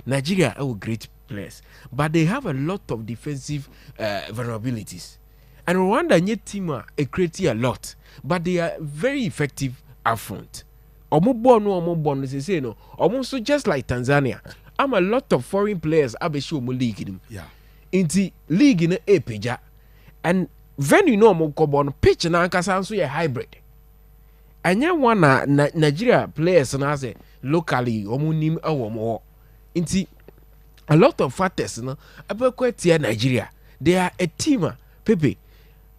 Nigeria are great players, but they have a lot of defensive vulnerabilities. And Rwanda nye team create a lot, but they are very effective up front. Omo say no. Almost just like Tanzania. I'm a lot of foreign players abesho mo league in. Yeah. Inti league in a peja. And venue no mo kobon pitch na ankasa so ye hybrid. Anya one Nigeria players na say locally omo nim awomo. Inti a lot of factors no abekwetia Nigeria. They are a team Pepe.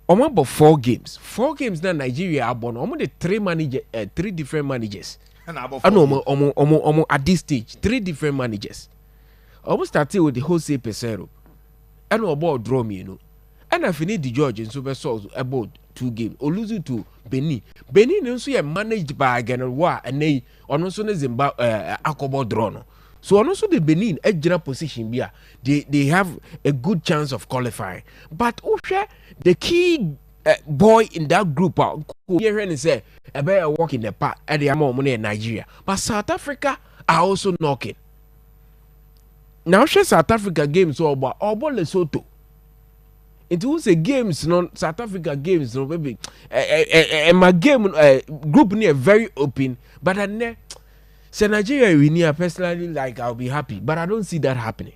Omo about 4 games. 4 games na Nigeria abon. Omo the 3 different managers. And omo at this stage 3 different managers. Omo started with the Jose Pesero. And about draw me, you know. And I finished the judge in Super Souls about 2 games. Oluzu to Benin. Benin also managed by Ganwa and they also Zimbabwe Akobo draw no. So also the Benin general position here, they have a good chance of qualifying. But the key boy in that group here say a better walk in the park at the amount money in Nigeria. But South Africa are also knocking. Now South Africa games about Lesotho. It was a games no South Africa games no baby. My game group near very open, but I say Nigeria we need personally like I'll be happy, but I don't see that happening.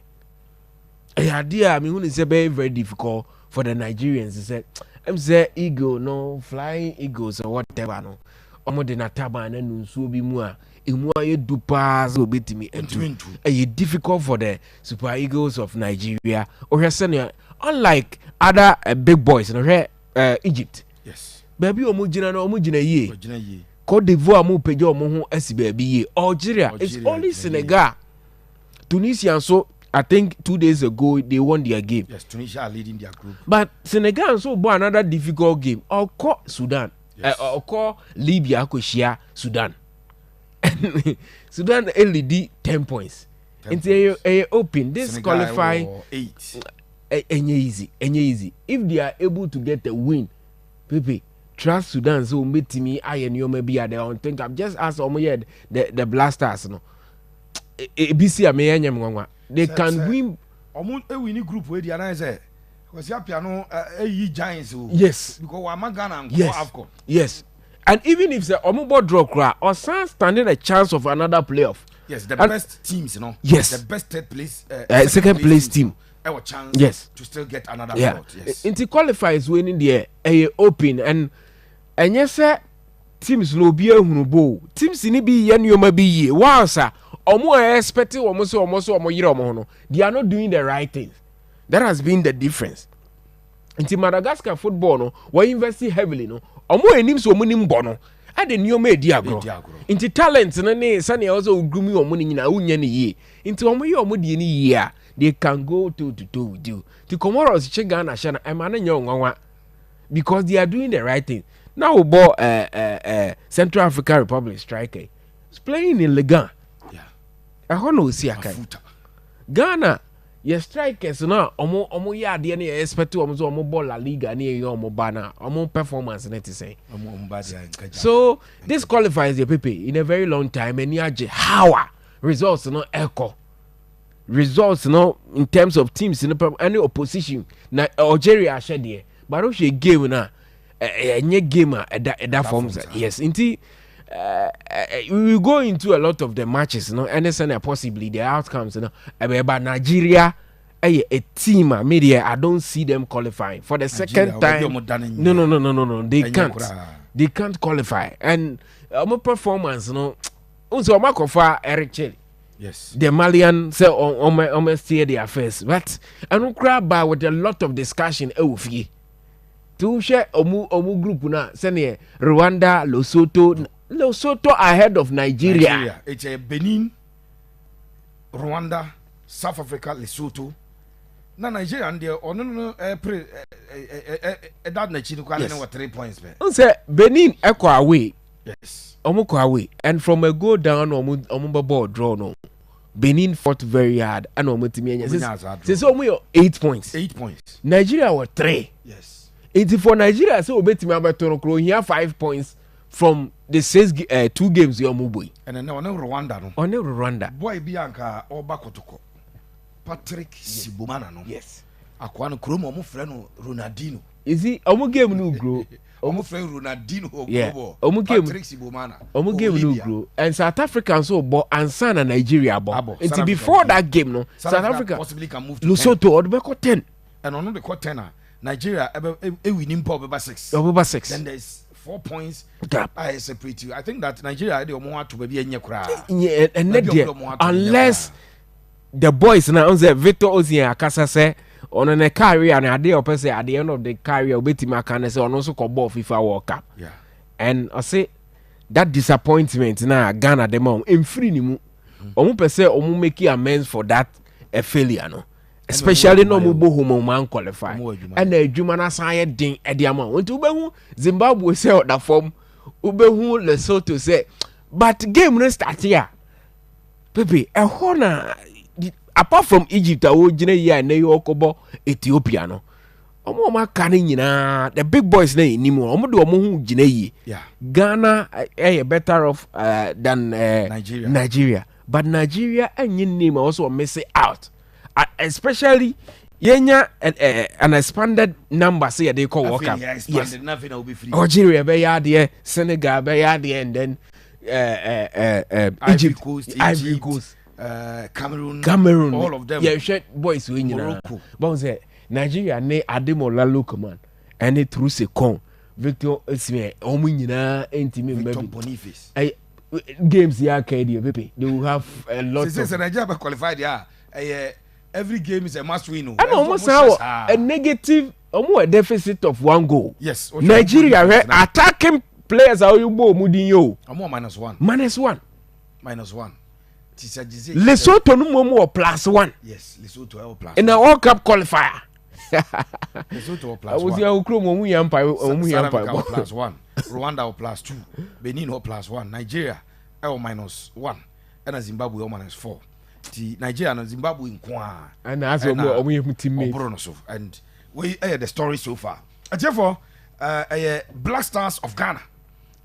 I mean, it's very very difficult for the Nigerians. Say, I'm say eagle no flying eagles or whatever no. Omo de na taba na nunsu bi mu a emu aye du pass obetimi entu. It's difficult for the Super Eagles of Nigeria. Or unlike other big boys no Egypt. Yes. Baby omo jina no omo jina ye. Côte d'Ivoire mo peje omo ho asibabi ye. Algeria it's only Senegal. Tunisia so I think 2 days ago they won their game. Yes, Tunisia are leading their group. But Senegal so bought another difficult game. Or call Sudan. Yes. Or call Libya Koshia Sudan. Sudan LED 10 points. Into a open this Senegal qualify 8. Easy. If they are able to get a win, Pepe, trust Sudan so meet me I and you maybe are there on think I've just asked the BLACKSTARS no. BC Ameyanya they can win. Almost a winning group where the other say was your piano giants. Yes, because Wamagana and Afcon. Yes, and even if the Omubo draw cry or standing a chance of another playoff. Yes, the best teams, you know. Yes, the best third place, second place team. Our chance. Yes, to still get another spot. Yes, into qualifiers winning the open and yes, teams low be a hunubo teams in be yen you may be wow sir. Expecting almost they are not doing the right things. That has been the difference. Into Madagascar football, no, we investing heavily, no. Enim so many bono. I the new media grow. Into talents, and Sunny also groom you money in a union ye. Into Omudi year, they can go to with you. To Comoros, Chegana, Shana, and man young because they are doing the right thing. Now, Central African Republic striker is playing in Liga. I don't see a Ghana, your strikers now, omo ya de na expect to omo ball La Liga near your mobana, omo performance net to say. So this qualifies the Pepe in a very long time and yaje how results no echo. Results no in terms of teams in any opposition na Algeria share there. But don't she game na a game that forms yes indeed. We will go into a lot of the matches, and possibly the outcomes, about Nigeria, a team, media. I don't see them qualifying for the second time. No. They can't qualify, and my performance, also my cover Eric Chelle. Yes, the Malian say on my steer their affairs, but I don't grab by with a lot of discussion. To share omu group na send Rwanda, Lesotho ahead of Nigeria. It's a Benin, Rwanda, South Africa, Lesotho. Na Nigeria and that Nigeria can 3 points. Say Benin echo away. Yes. Omoko away. And from a go down omu ball draw no. Benin fought very hard and omutimi. So 8 points. 8 points. Nigeria were 3. Yes. It's for Nigeria so obetimi abatono kro here 5 points from the 2 games you are boy. And then Rwanda no. On Rwanda. Boy Bianca or Bakotoko. Patrick Sibomana no. Yes. Akwano Kromo mo friend Ronaldinho. Is he omo game no grow? Omo friend Ronaldinho omo game Patrick Sibomana. Omo game no grow. And South Africa so bo ansa na Nigeria bo. Until before that game no, South Africa possibly can move to Lesotho or be 10. And on the court 10 Nigeria e winning pop over 6. Over 6. Then there's 4 points gap. I separate you. I think that Nigeria they want to be enye kra. Unless the boys now on the Victor Osimhen akasa say on a career and ade opese at the end of the career obetima kan say on also ko ball FIFA World Cup. Yeah. And I say that disappointment na Ghana dem on free ni mu. Omo pese omo make amends for that a failure no. Especially no mo bo home man qualify. And adwuma na san ye din e de ama. Won't ubehu Zimbabwe say on that form. Ubehu Lesotho say but game no start here. Pepe e ho na apart from Egypt awo gina here na yo kobo Ethiopia no. Omo ma kan nyina the big boys na enimu omo de omo hu gina yi. Yeah. Ghana better off than Nigeria. But Nigeria enye name also miss it out. Especially yenya an expanded number say they call World Cup. Yes. Nothing will be free. Algeria be yade, Senegal be yade, and then Egypt, Ivory Coast, Cameroon, all of them. Yeah, shit boys win Morocco. But say Nigeria ne Ademola Lookman and it through second Victor Osimhen omu nyina entimi Victor Boniface. Games ya KD baby. They will have a lot of Nigeria be qualified every game is a must win. And almost a negative, almost a deficit of 1 goal. Yes. Nigeria attacking players are you bo mudinyo. -1. -1. -1. Lesotho no more +1. Yes, Lesotho +1. In a World Cup qualifier. Lesotho +1. I was your crew omu yampa +1. Rwanda +2. Benin +1. Nigeria -1. And Zimbabwe -4. Nigeria and Zimbabwe in Kwa. And as we teammate. And we the story so far. And therefore, Black Stars of Ghana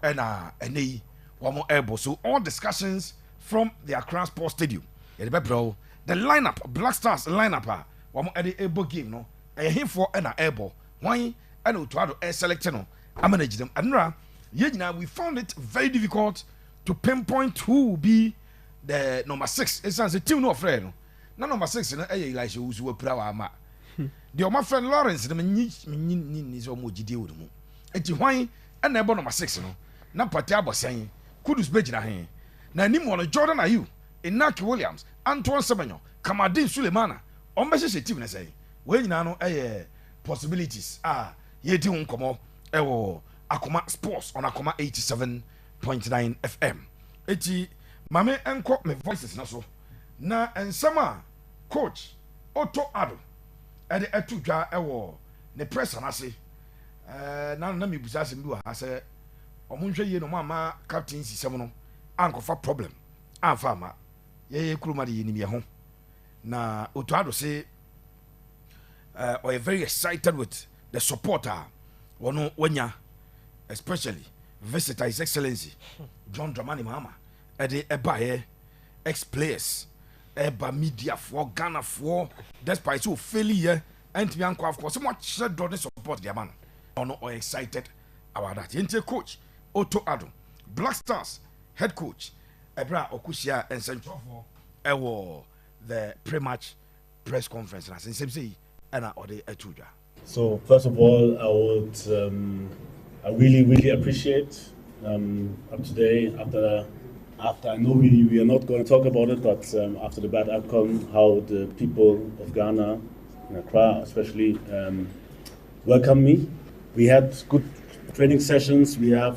and one more airborne. So all discussions from the Accra Sports Stadium. The lineup, Black Stars lineup, one more able game no. A him for an airborne. Why I know to have air select no. I manage them. And we found it very difficult to pinpoint who will be the number 6. It's a team no friend. No number 6 no Elisha who put our ma. The my friend Lawrence the ni so mo gide wo mu. Enti hwan na ebo number 6 no. Na pati abosan. Kudus bejina hen. Na nim won Jordan Ayew, Inaki Williams, Antoine Semenyo, Kamadin Sulemana. On be se team na say. We nyina no possibilities. Ye di won komo ewo Akoma Sports on Akoma 87.9 FM. Eti Mame enko me voices na so. Na ensema coach Otto Addo e etudwa ewo ne press na se. Na me busa se mbi wa ha se omunhwe ye no ma captain sisem no ankofa problem. Anfa ma. Ye kuruma de yini me ho. Na Otto Addo se we are very excited with the supporter wono wanya, especially visitor His Excellency John Dramani Mahama. Eba ex-players, eba media for Ghana for despite so failure and to of course so much don't support their man. Or excited about that. Yente coach Otto Addo, Black Stars head coach Ebra Okusia and Central for the pre-match press conference and same say and the etuja. So first of all, I really appreciate up today after I know we are not going to talk about it, but after the bad outcome, how the people of Ghana, in Accra especially, welcomed me. We had good training sessions. I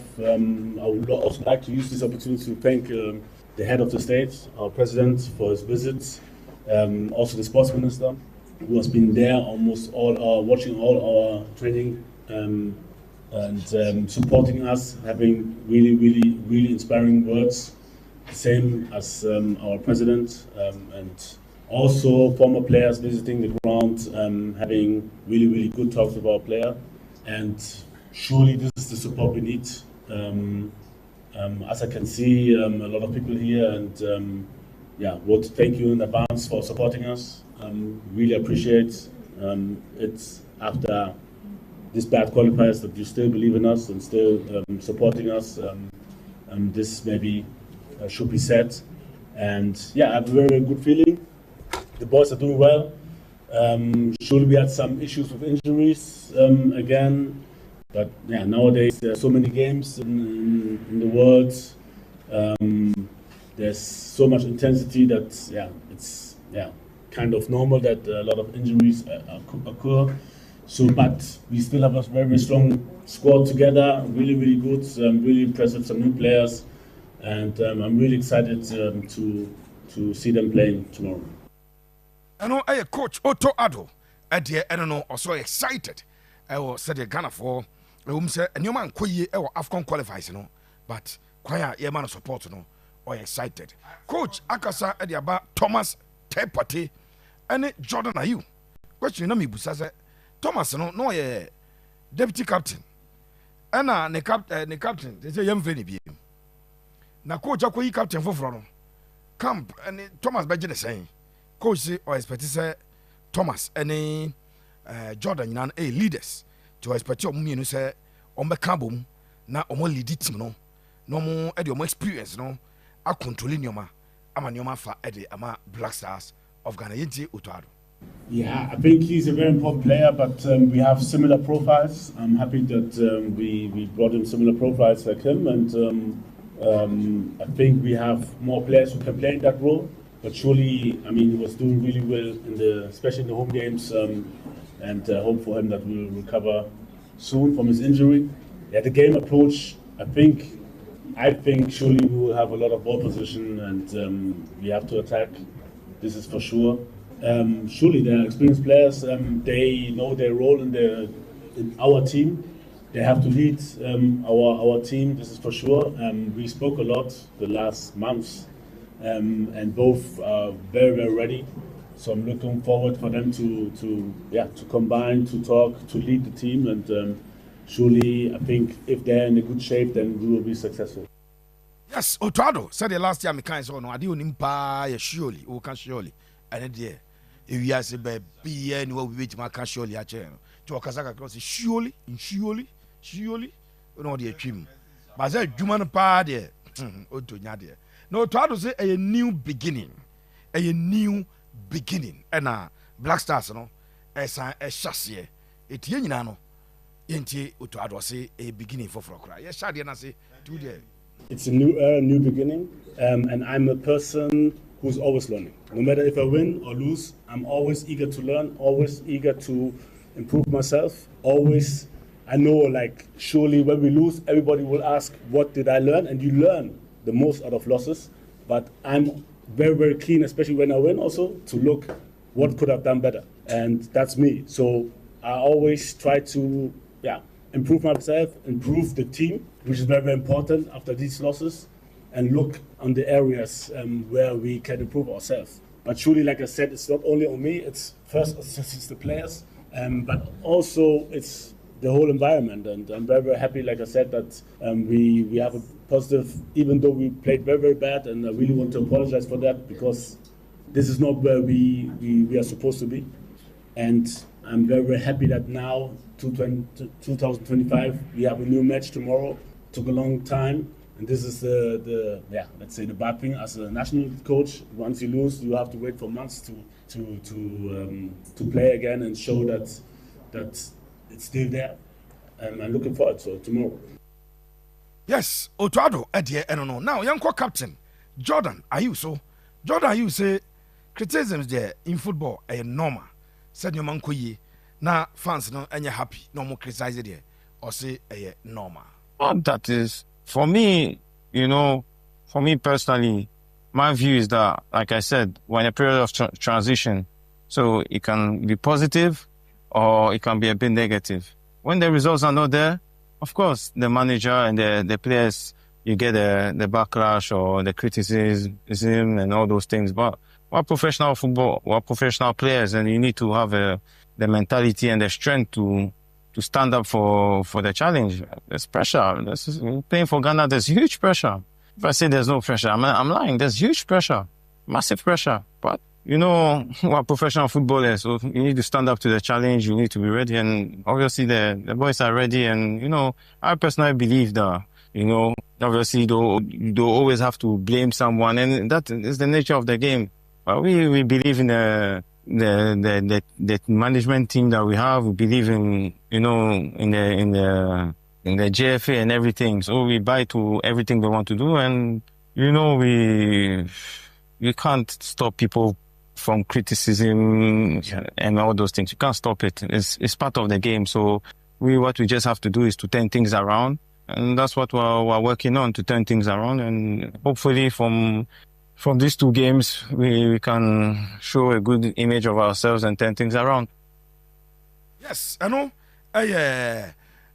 would also like to use this opportunity to thank the head of the state, our president, for his visits. Also the sports minister, who has been there almost watching all our training and supporting us, having really inspiring words. Same as our president, and also former players visiting the ground, having really good talks with our player. And surely this is the support we need As I can see, a lot of people here, and want to thank you in advance for supporting us. Really appreciate it after this bad qualifiers that you still believe in us and still supporting us. This maybe should be said. And I have a very, very good feeling. The boys are doing well. Surely we had some issues with injuries again. But nowadays there are so many games in the world. There's so much intensity that it's kind of normal that a lot of injuries occur. So, but we still have a very, very strong squad together. Really, really good. Really impressive. Some new players, and I'm really excited to see them playing tomorrow. I know coach Otto Addo. I don't know. Also excited. I was said Ghana for. Say a new man koye or Afcon qualifies, but choir ye man support or excited. Coach Akasa Ediaba Thomas Tepati and Jordan are you? Question me busa Thomas no ye deputy captain. And ne captain they say young friend be. Na coach akoyi captain for no. Camp and Thomas Beje the saying. Coach say or expect say Thomas and Jordan nan leaders. To expect you me say on be carbon na omo lead team no mo e de omo experience a controlling nyoma ama nyoma fa e de ama Black Stars of Ghana yenti Otado. Yeah, I think he's a very important player, but we have similar profiles. I'm happy that we brought in similar profiles like him, and I think we have more players who can play in that role. But surely, I mean, he was doing really well especially in the home games. And hope for him that we will recover soon from his injury. The game approach, I think surely we will have a lot of ball position, and we have to attack. This is for sure. Surely they are experienced players. They know their role in our team. They have to lead our team. This is for sure. We spoke a lot the last months, and both are very, very ready. So I'm looking forward for them to combine, to talk, to lead the team, and surely I think if they're in a good shape, then we will be successful. Yes, Otado said the last year me kind so no ade onim pa ya surely o can surely and there if you say be anywhere we wait ma can surely a che no to okasaka cross surely no dey twim but say dwuma no pa there otonya there no Otado say a new beginning and Black Stars no esa e hyase etie nyina no yenti Otado say a beginning for frokra ye shade na say to there. It's a new beginning, and I'm a person who's always learning. No matter if I win or lose, I'm always eager to learn, always eager to improve myself. Always, I know, like, surely when we lose, everybody will ask, what did I learn? And you learn the most out of losses. But I'm very, very keen, especially when I win also, to look what could have done better. And that's me. So I always try to, improve myself, improve the team, which is very, very important after these losses, and look on the areas where we can improve ourselves. But surely, like I said, it's not only on me, it's the players, but also it's the whole environment. And I'm very, very happy, like I said, that we have a positive, even though we played very, very bad, and I really want to apologize for that, because this is not where we are supposed to be. And I'm very, very happy that now, 2025, we have a new match tomorrow. Took a long time, and this is let's say the bad thing as a national coach. Once you lose, you have to wait for months to play again and show that it's still there. And I'm looking forward to tomorrow. Yes, Otado, I don't know. Now, young captain Jordan, are you so? Jordan, you say criticisms there in football are normal. Said your man koye. Now fans no any happy, no more criticize it there or say a normal. That is for me, for me personally, my view is that, like I said, we're in a period of transition, so it can be positive or it can be a bit negative. When the results are not there, of course, the manager and the players, you get the backlash or the criticism and all those things. But we're professional football, we're professional players, and you need to have the mentality and the strength to stand up for the challenge. There's pressure. Playing for Ghana, there's huge pressure. If I say there's no pressure, I'm lying. There's huge pressure, massive pressure. But you know, we're professional footballers, so you need to stand up to the challenge. You need to be ready, and obviously the boys are ready. And you know, I personally believe that, you know, obviously you don't always have to blame someone, and that is the nature of the game. But we believe in the management team that we have. We believe in, you know, in the JFA and everything. So we buy to everything they want to do, and you know, we can't stop people from criticism and all those things. You can't stop it. It's part of the game. So what we just have to do is to turn things around, and that's what we're working on, to turn things around, and hopefully from these 2 games we can show a good image of ourselves and turn things around. Yes, I know.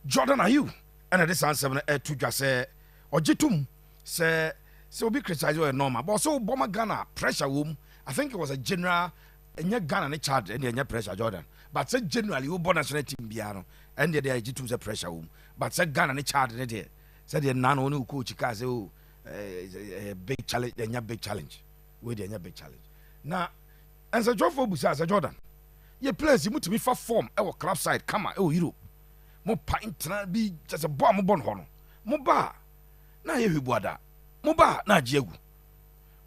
Jordan, are you? And this answer to just say or jitum say so be criticized or normal. But so Bomber Ghana pressure room. I think it was a general and Ghana and charge and your pressure, Jordan. But said generally you born national team piano and the jitum the pressure room. But said Ghana and charge and it said the nan only coach Kazo a big challenge and your big challenge. With your big challenge. Now as a job for Busa as a Jordan. Your players you move to me for form our club side come on Europe. Mo pint na be just a bomb mo bon hono. Mo ba na ye hwibuada. Mo ba na jiegu.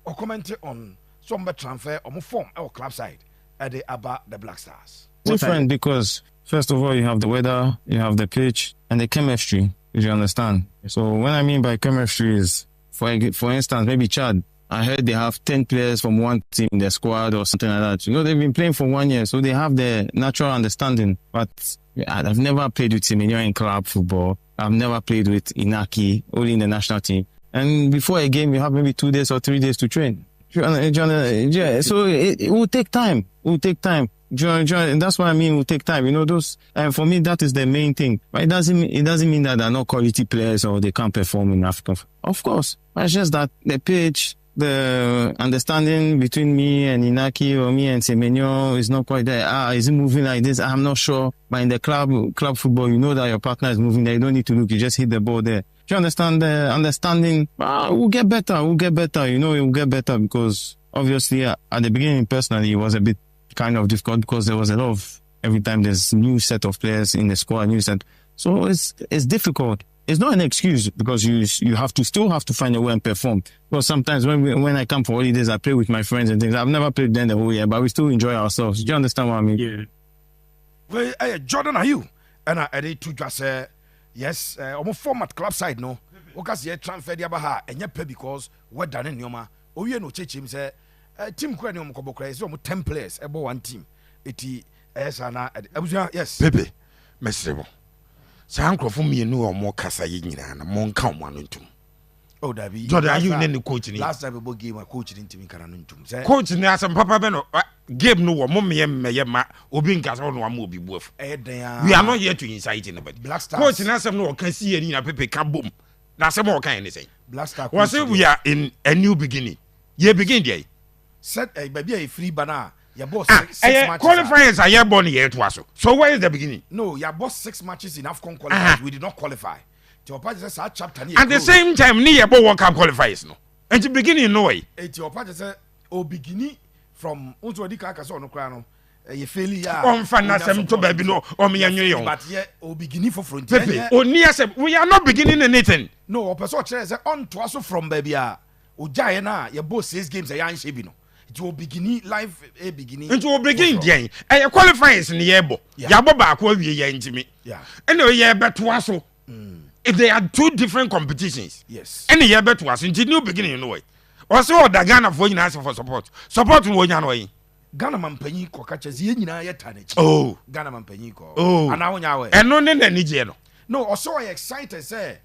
Or comment on some transfer or mo form our club side at the about the Black Stars. Different because first of all you have the weather, you have the pitch and the chemistry, if you understand. So what I mean by chemistry is for instance maybe Chad. I heard they have 10 players from one team in their squad or something like that. You know, they've been playing for 1 year, so they have the natural understanding. But I've never played with Semenyo in club football. I've never played with Inaki, only in the national team. And before a game, you have maybe 2 days or 3 days to train. So it will take time. It will take time. That's what I mean. It will take time. You know, those. And for me, that is the main thing. But it doesn't mean that they're not quality players or they can't perform in Africa. Of course, but it's just that the pitch, the understanding between me and Inaki or me and Semenyo is not quite there. Is it moving like this? I'm not sure. But in the club football, you know that your partner is moving there. You don't need to look. You just hit the ball there. Do you understand the understanding? We'll get better. You know, it will get better because obviously at the beginning, personally, it was a bit kind of difficult because there was a lot of, every time there's new set of players in the squad, so it's difficult. It's not an excuse because you still have to find a way and perform. Because sometimes when I come for holidays, I play with my friends and things. I've never played them the whole year, but we still enjoy ourselves. Do you understand what I mean? Yeah. Well, Jordan, are you? And I did to just say yes. Almost format club side no. Because you transfer the abaha and you pay because we're done in Yoma. Oh, you know, Chechim say team Quenium Kobokra is almost 10 players about one team. Yes. Pepe, Mr. Sanko for me no more kasa yina na mon kan wanu ntum. Oh Dabi. Jordan, are you in the coaching? Last time we game a coach in team kananuntum. Coach ni asem papa be no game no wo mom ye ma obi nkasa no am obi buaf. We are not here to incite anybody. BLACKSTARS. Coach na asem no kan si ani na Pepe ka bom. Na asem o kan anything. BLACKSTARS. We say we are in a new beginning. Ye begin there. Set baby a free banner. Your boss 6 matches. Qualifiers are your born here to us. So where is the beginning? No, your boss 6 matches in AFCON qualifiers. We did not qualify. Your party says our chapter. At the same time, near World Cup qualifiers. No, at the beginning, no way. Your party says, oh, beginning from Untwadika Casono Crano. You fail ya. On Fanasem to Babino or me and you. But yet, oh, beginning for front. Oh, near we are not beginning anything. No, person says on to us from baby. Oh, Jayana, your boss 6 games a young Shabino. It will begin life a beginning. It will begin again. And your qualifiers in the able. Yabo back will be a intimate. Yeah. Anyway, yeah, but to us. If they are 2 different competitions. Yes. Any year but to us into new beginning no way. Also the Ghana for you ask for support. Support in one way. Ghana Mampenny Cocaches Yena Yatanich. Oh. Ghana Mampenny. Oh. And now way. And no Nigerian. No, also I excited say.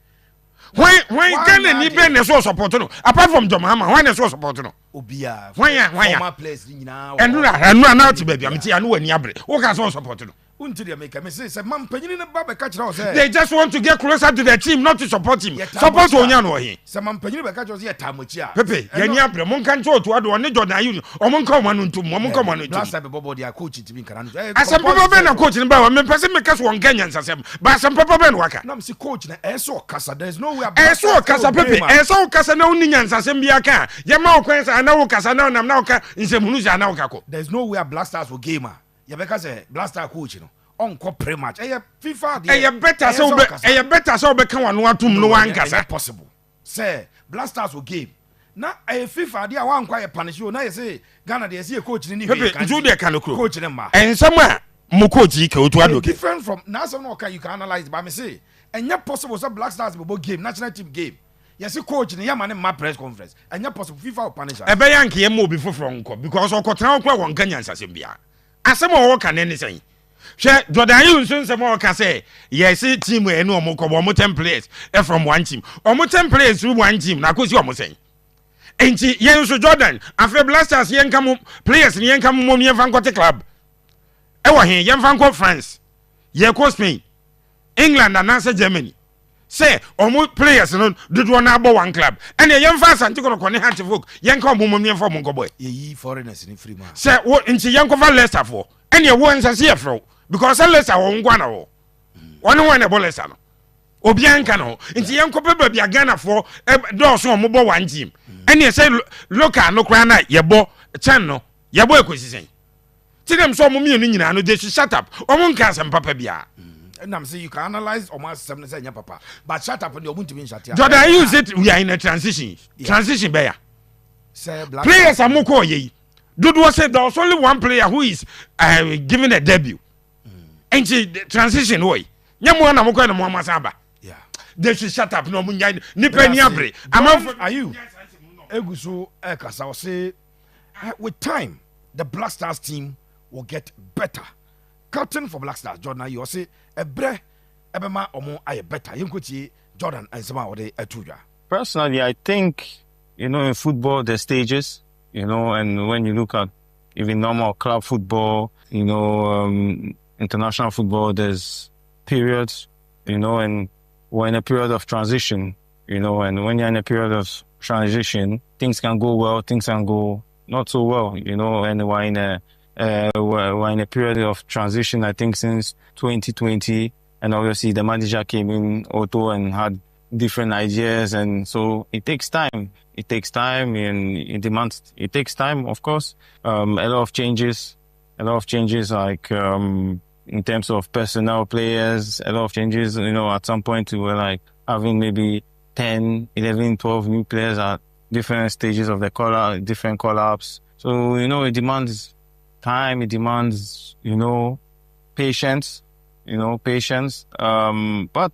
When Ghana need so support no. Apart from John Mahama, when so support no. Obia. Why? Former players nyina. And now to baby, I'm telling you when you abre. What can so support you? Until they make me say, "Man, penny na baba catch now say." They just want to get closer to the team, not to support him. Yeah, Support Onya no he. Some man penny be catch us here tamochia. Pepe, yeni abre. Mon kan to ado ne Jordan you. O mon come one to mon come one to. Last time bobo dia coach to be kan. As some people ben na coach ni ba, me person make us one Kenyan sasem. But some people ben waka. Na me say coach na so kasa. There's no way. So kasa Pepe, so kasa na uni nyan sasem bia kan. Ye ma o kwensa na wo kasa na nam na o ka nsemu za na o ka ko. There's no way BLACKSTARS will gamer. You because BLACKSTAR coach no. Onko pre-match. FIFA better so be kan wano atum no wan kasa. Possible. Say BLACKSTARS will game. Na FIFA dia wan kwa punish you. Na you say Ghana dey see coach ni Pepe, you dey kan okro. Coach dem ma. Ensama mo coach yi ke otu ado. Different from na some no can you can analyze but me say enya possible so BLACKSTARS be game national team game. You see coach ni yama ma press conference. Enya possible FIFA will punish. E be yank ye mo bi foforo nko because okotan okwa won Kenya nsasem bia. Asem o wo kan ni sen. She Jordan you nso nsem o ka say yes team e no omo ko omo 10 players from one team. Omo 10 players through one team na kosi omo sen. Enti yen so Jordan after BLACKSTARS yen kam players ni yen kam mo yen fan kote club. E wo hen yen fan ko France. Yen ko Spain. England and answer Germany. Say omo players no do na abo one club. And yen fan santi ko ne hat folk yen kam mo yen for mo ko boy. Ye foreigners ni free man. Say wo enti yen ko fa Leicester for. And ye wo nsase ye fro because Leicester wo ngwa na wo. One one e bo Leicester no. Obianka no. Enti yen ko pe ba bia Ghana for do so mo bo one team. And ye say local no kra na ye bo chen no. Ye bo ekosisen. Ti dem so mo mienu nyina no they should shut up. Omo nka asem papa bia. And I'm saying you can analyze almost 7 say nya papa. But shut up and you want to be shut up. Jordan use it we are in a transition. Yeah. Transition beya. Say players are mo ko ye. Dodo said there was only one player who is giving a debut. And the transition way. Nyamu na mo ko na mo amasaba. Yeah. They should shut up no munya ni pani abre. Are you? Eguso ekasa say with time the BLACKSTARS team will get better. Captain for BLACKSTARS Jordan you say ebre ebema omo aye better. Yenkoti Jordan and some ode etuja. Personally, I think in football there's stages, and when you look at even normal club football, international football, there's periods, and we're in a period of transition, and when you're in a period of transition, things can go well, things can go not so well, and we're in a period of transition, I think, since 2020, and obviously the manager came in, Otto, and had different ideas, and so it takes time. It takes time, and it takes time, of course. A lot of changes, like in terms of personnel players, a lot of changes, at some point we were like having maybe 10, 11, 12 new players at different stages of the different call-ups. So, it demands time, it demands, patience. Patience. But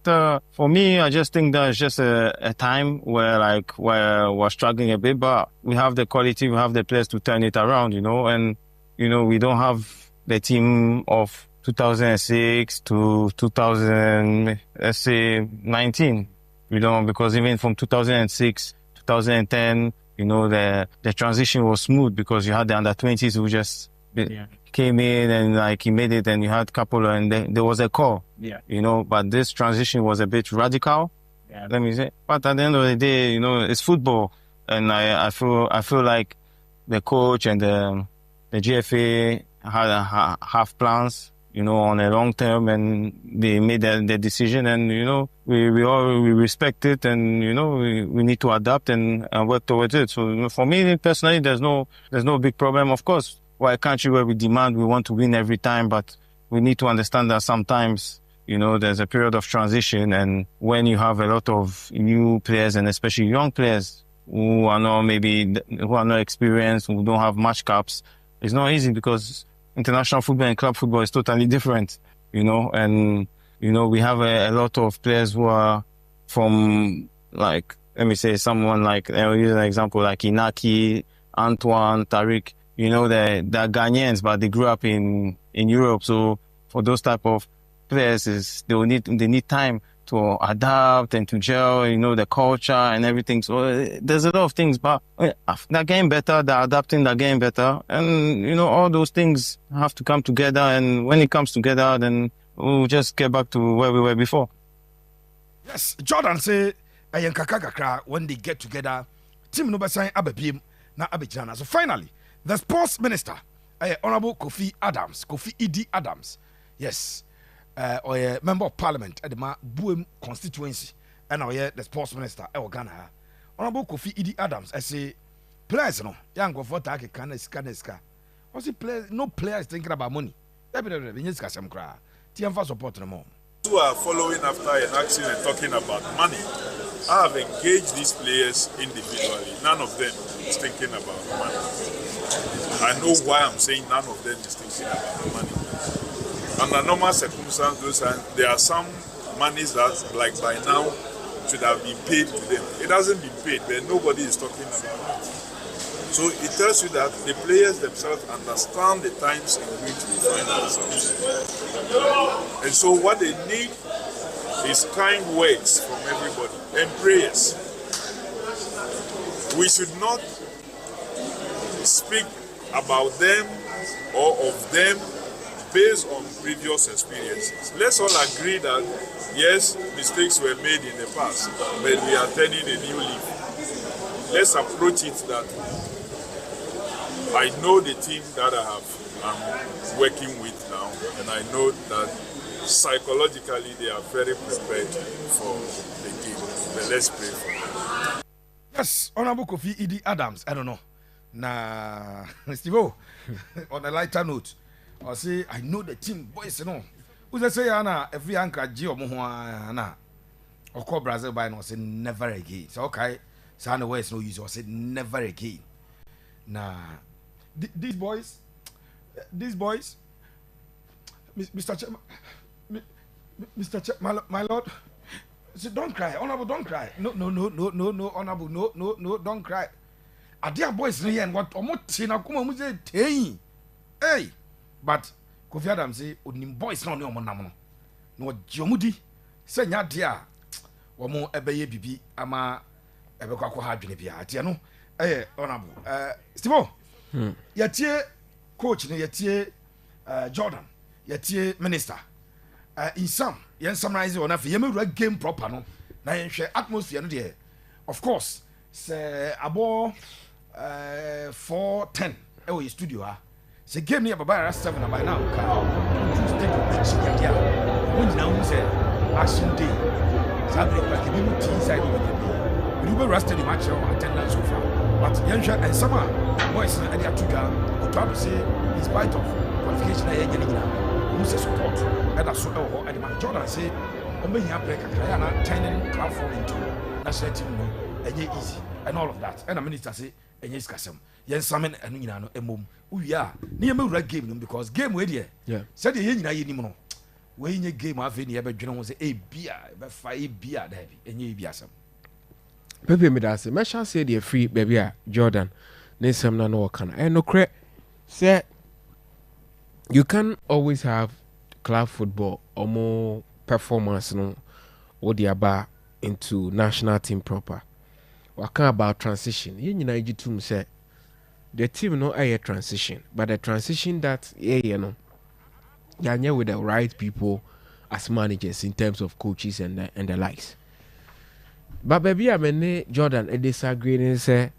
for me, I just think that it's just a time where we're struggling a bit, but we have the quality, we have the players to turn it around, and, we don't have the team of 2006 to 2019. We don't, because even from 2006, 2010, the transition was smooth because you had the under-20s who just came in and he made it, and you had couple and there was a call. Yeah. But this transition was a bit radical. Yeah. Let me say. But at the end of the day, it's football, and I feel like the coach and the GFA have plans, on a long term, and they made the decision, and we respect it, and we need to adapt and work towards it. So for me personally, there's no big problem. Of course, we're a country where we want to win every time, but we need to understand that sometimes, there's a period of transition, and when you have a lot of new players, and especially young players who are not experienced, who don't have much caps, it's not easy because international football and club football is totally different, and, we have a lot of players who are from, let me say, someone like, I'll use an example, like Inaki, Antoine, Tariq, they're Ghanaians, but they grew up in Europe. So for those type of players, they need time to adapt and to gel, you know, the culture and everything. So there's a lot of things, but they're getting better, they're adapting, they're getting better. And, you know, all those things have to come together. And when it comes together, then we'll just get back to where we were before. Yes, Jordan say, when they get together, team no sign ababim na abijana. So finally, the sports minister, Honorable Kofi Idi Adams, yes, or a member of parliament at the Buem constituency, and the sports minister, Ghana. Honorable Kofi Idi Adams, I say, players no, young go for take kaneska. What's it players? No players thinking about money. Support no more. Who are following after an accident and talking about money, I have engaged these players individually. None of them is thinking about money. I know why I'm saying none of them is thinking about money. Under normal circumstances, there are some monies that, like by now, should have been paid to them. It hasn't been paid, but nobody is talking about it. So it tells you that the players themselves understand the times in which we find ourselves. And so what they need is kind words from everybody and prayers. We should not speak about them or of them based on previous experiences. Let's all agree that, yes, mistakes were made in the past, but we are turning a new leaf. Let's approach it that I know the team that I'm working with now, and I know that psychologically they are very prepared for the game. But let's pray for them. Yes, Honorable Kofi Idi Adams, I don't know. Steve, on a lighter note, I say, I know the team, boys, you know. Who's say, Anna, every anchor, Gio Mohuana, or call Brazil by no, say never again. So, okay, Sana West no use, or say never again. Nah. These boys, Mr. My lord, say, don't cry, Honorable, don't cry. No, Honorable, no, don't cry. Are there boys here and what Omotina come say, hey, but Kofi Adams say, Unim boys no monamo. No, Jomudi, say, Yadia, Wamo Ebeye Bibi, Ama Ebeko Hadjinipia, Tiano, Honorable, Steve. Yatie coach ne yatie Jordan yatie minister in some yen summarize on afi yemewura game proper no na yen hwe atmosphere no there of course say abo 4:10 e wo studio ha say game ne baba 7 by now ka take action ya when now say action day sabre ba ke bi mu team side we do rest the match attendance so far but yen hwe and some boys na they are to go to say in spite of qualification na yen who say support and so and the Jordan say o me here break akaya na turning platform into national team no easy and all of that and the minister say enye skasem yen samen enu nyina no emom uwia na yen mewura game no because game we there say the yen nyina yenim no we nye game afi ne yebedwene ho say e bia be fa e bia da bi enye bia asem Pepe me da say me sha say the free baby a Jordan Nisam na no kana. And no cre say you can always have club football or more performance no or the aba into national team proper. Waka about transition. You know you say the team no a transition, but the transition that you know you're with the right people as managers in terms of coaches and the likes. But baby I mean Jordan a disagree and say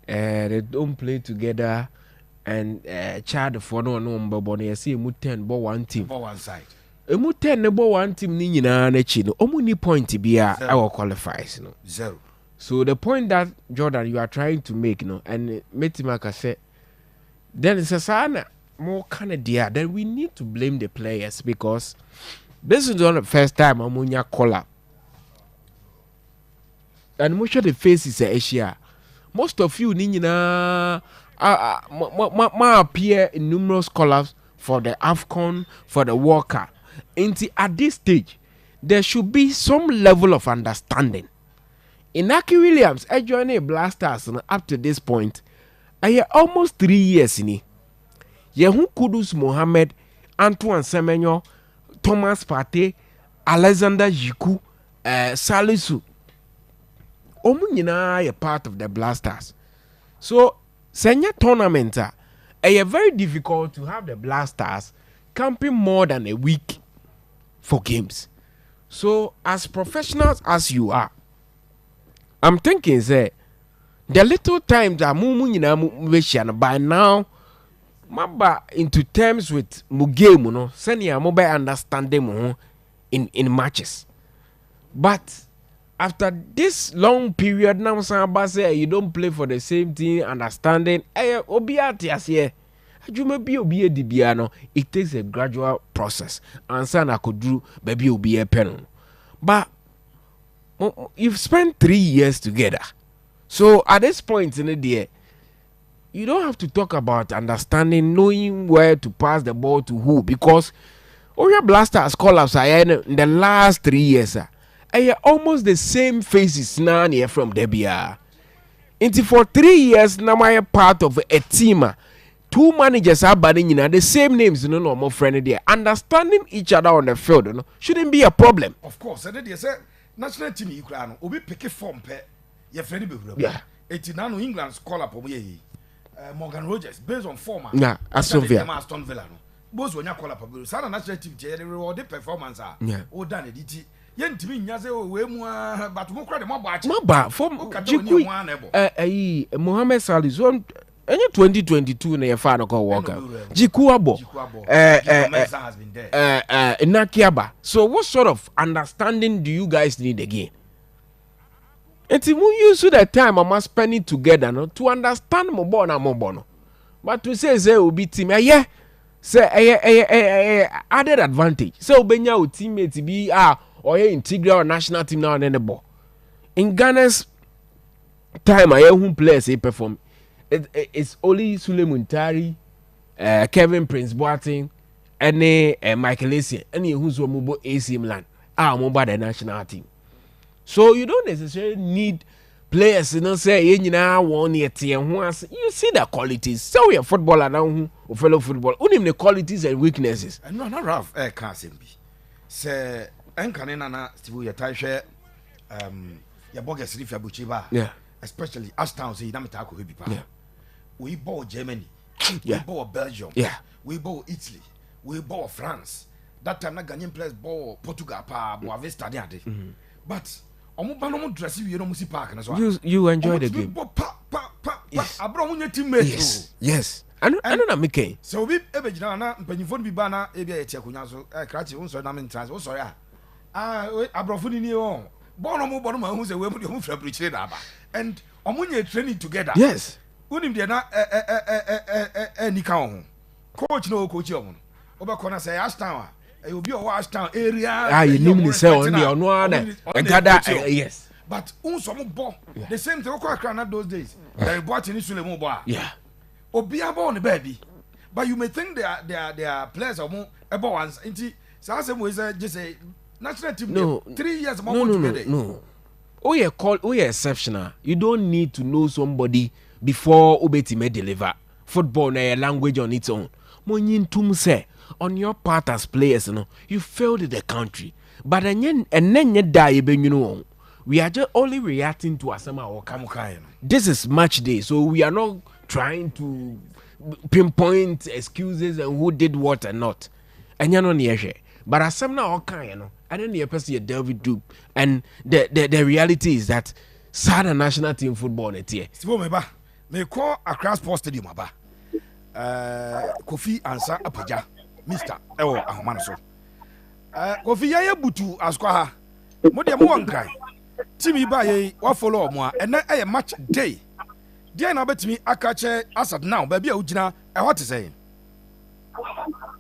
they don't play together and Chad for no but I see mu 10 bo one team for one side. Mu 10 ne bo one team ni nyina na chi no omu ni point bia our qualifies no 0. So the point that Jordan you are trying to make no and Metimaka said then it's a sana more kind of dear then we need to blame the players because this is not the first time Amunya call and most of the faces are Asia. Most of you Nina appear in numerous colors for the AFCON, for the Walker. At this stage, there should be some level of understanding. In Aki Williams, I joined BLACKSTARS up to this point. I have almost 3 years in it. Yehu Kudus Mohammed, Antoine Semenyo, Thomas Partey, Alexander Jiku, Salisu. Omu nyinaa yɛ part of the BLACKSTARS. So senya tournament very difficult to have the BLACKSTARS camping more than a week for games. So as professionals as you are, I'm thinking say the little time that mumu nyinaa by now maba into terms with mu game no senior mobile understanding mu in matches. But after this long period now somebody say you don't play for the same team, understanding obiati as here you may be obi dibiano. It takes a gradual process and son I could do baby obi a pen. But you've spent 3 years together. So at this point in the day, you don't have to talk about understanding, knowing where to pass the ball to who, because all your BLACKSTARS call-ups are in the last 3 years. Almost the same faces now near from Debia. Into for 3 years, now I am part of a team. 2 managers are banning the same names, no more friendly there. Understanding each other on the field shouldn't be a problem. Of course, and they say national team you can obi pick a form pe your friend be. Yeah. It's now England's call up Morgan Rogers based on form. Yeah, Aston Villa. Aston Villa. Both when you call up a national team, they reward the performance. Yeah. Oh, done it. Yentimi nyaze we mu but mo kra de mo ba Maba from Mohamed Salih so any 2022 na yefa no call worker Jikuabo has been there Nakiaba. So what sort of understanding do you guys need again? And we use the time I'm spending together no to understand mo bono but to say obi team say added advantage so obenya o teammate be or integral national team now and the ball. In Ghana's time, I who players perform. It's only Sule Muntari, Kevin Prince Boateng, and Michael Essien, and who's mobile AC Milan, mobile the national team. So you don't necessarily need players, say you know 1 year team. You see the qualities. So we are footballer now, who fellow football. Only the qualities and weaknesses. And no, Ralph, can't be. Say. Enkanena na stibu ya taihwe ya bogus rifi abuchiba. Yeah. Especially Ashtown say na meta akọ bi pa. Yeah. We bought Germany. Yeah. We bought Belgium. Yeah. We bought Italy. We bought France. That time na Ghanaian players bought Portugal pa Boa Vista de ade. But omo ba no mo dress we no mo si park na so. You enjoy the game. Yes. Abro mo nye teammate. Yes. I know making. So we ebegina na mpanyifo bi ba na ebia ye tie akonya so krachi unso na men trans unso ya. Abrofuni ni on. Bono ma hu se we mu de hu fabriche da ba. And omunye training together. Yes. Unim de na ni kan ho. Coach no coach o mo. Obekọ na say Ashtown obi o Ashtown area. You name ni say on the ono yes. But unso mo bo. The same thing okọ akra na those days. They bought in Sule mo bo. Yeah. Obi aba on the baby. But you may think they are players or more about once. Inti so say we say just say national team no, 3 years more together. No. Oh, you're exceptional. You don't need to know somebody before Obeti may deliver. Football na a language on its own. Monyin say on your part as players, you failed the country. But then you die, you know. We are just only reacting to Asama or Kamukai. This is match day, so we are not trying to pinpoint excuses and who did what and not. And you're not near. But as some now, and then the person you David Duke, and the reality is that Sada national team football net here. Me call Accra Sports Stadium aba. Kofi Ansa Apaja, Mr. Ewo Ahomano so. Kofi ya butu askwa ha. Mo de mo wankai. Team iba ye wa follow mo and na match day. Dia na betimi akache asat now baby a ugina what is saying?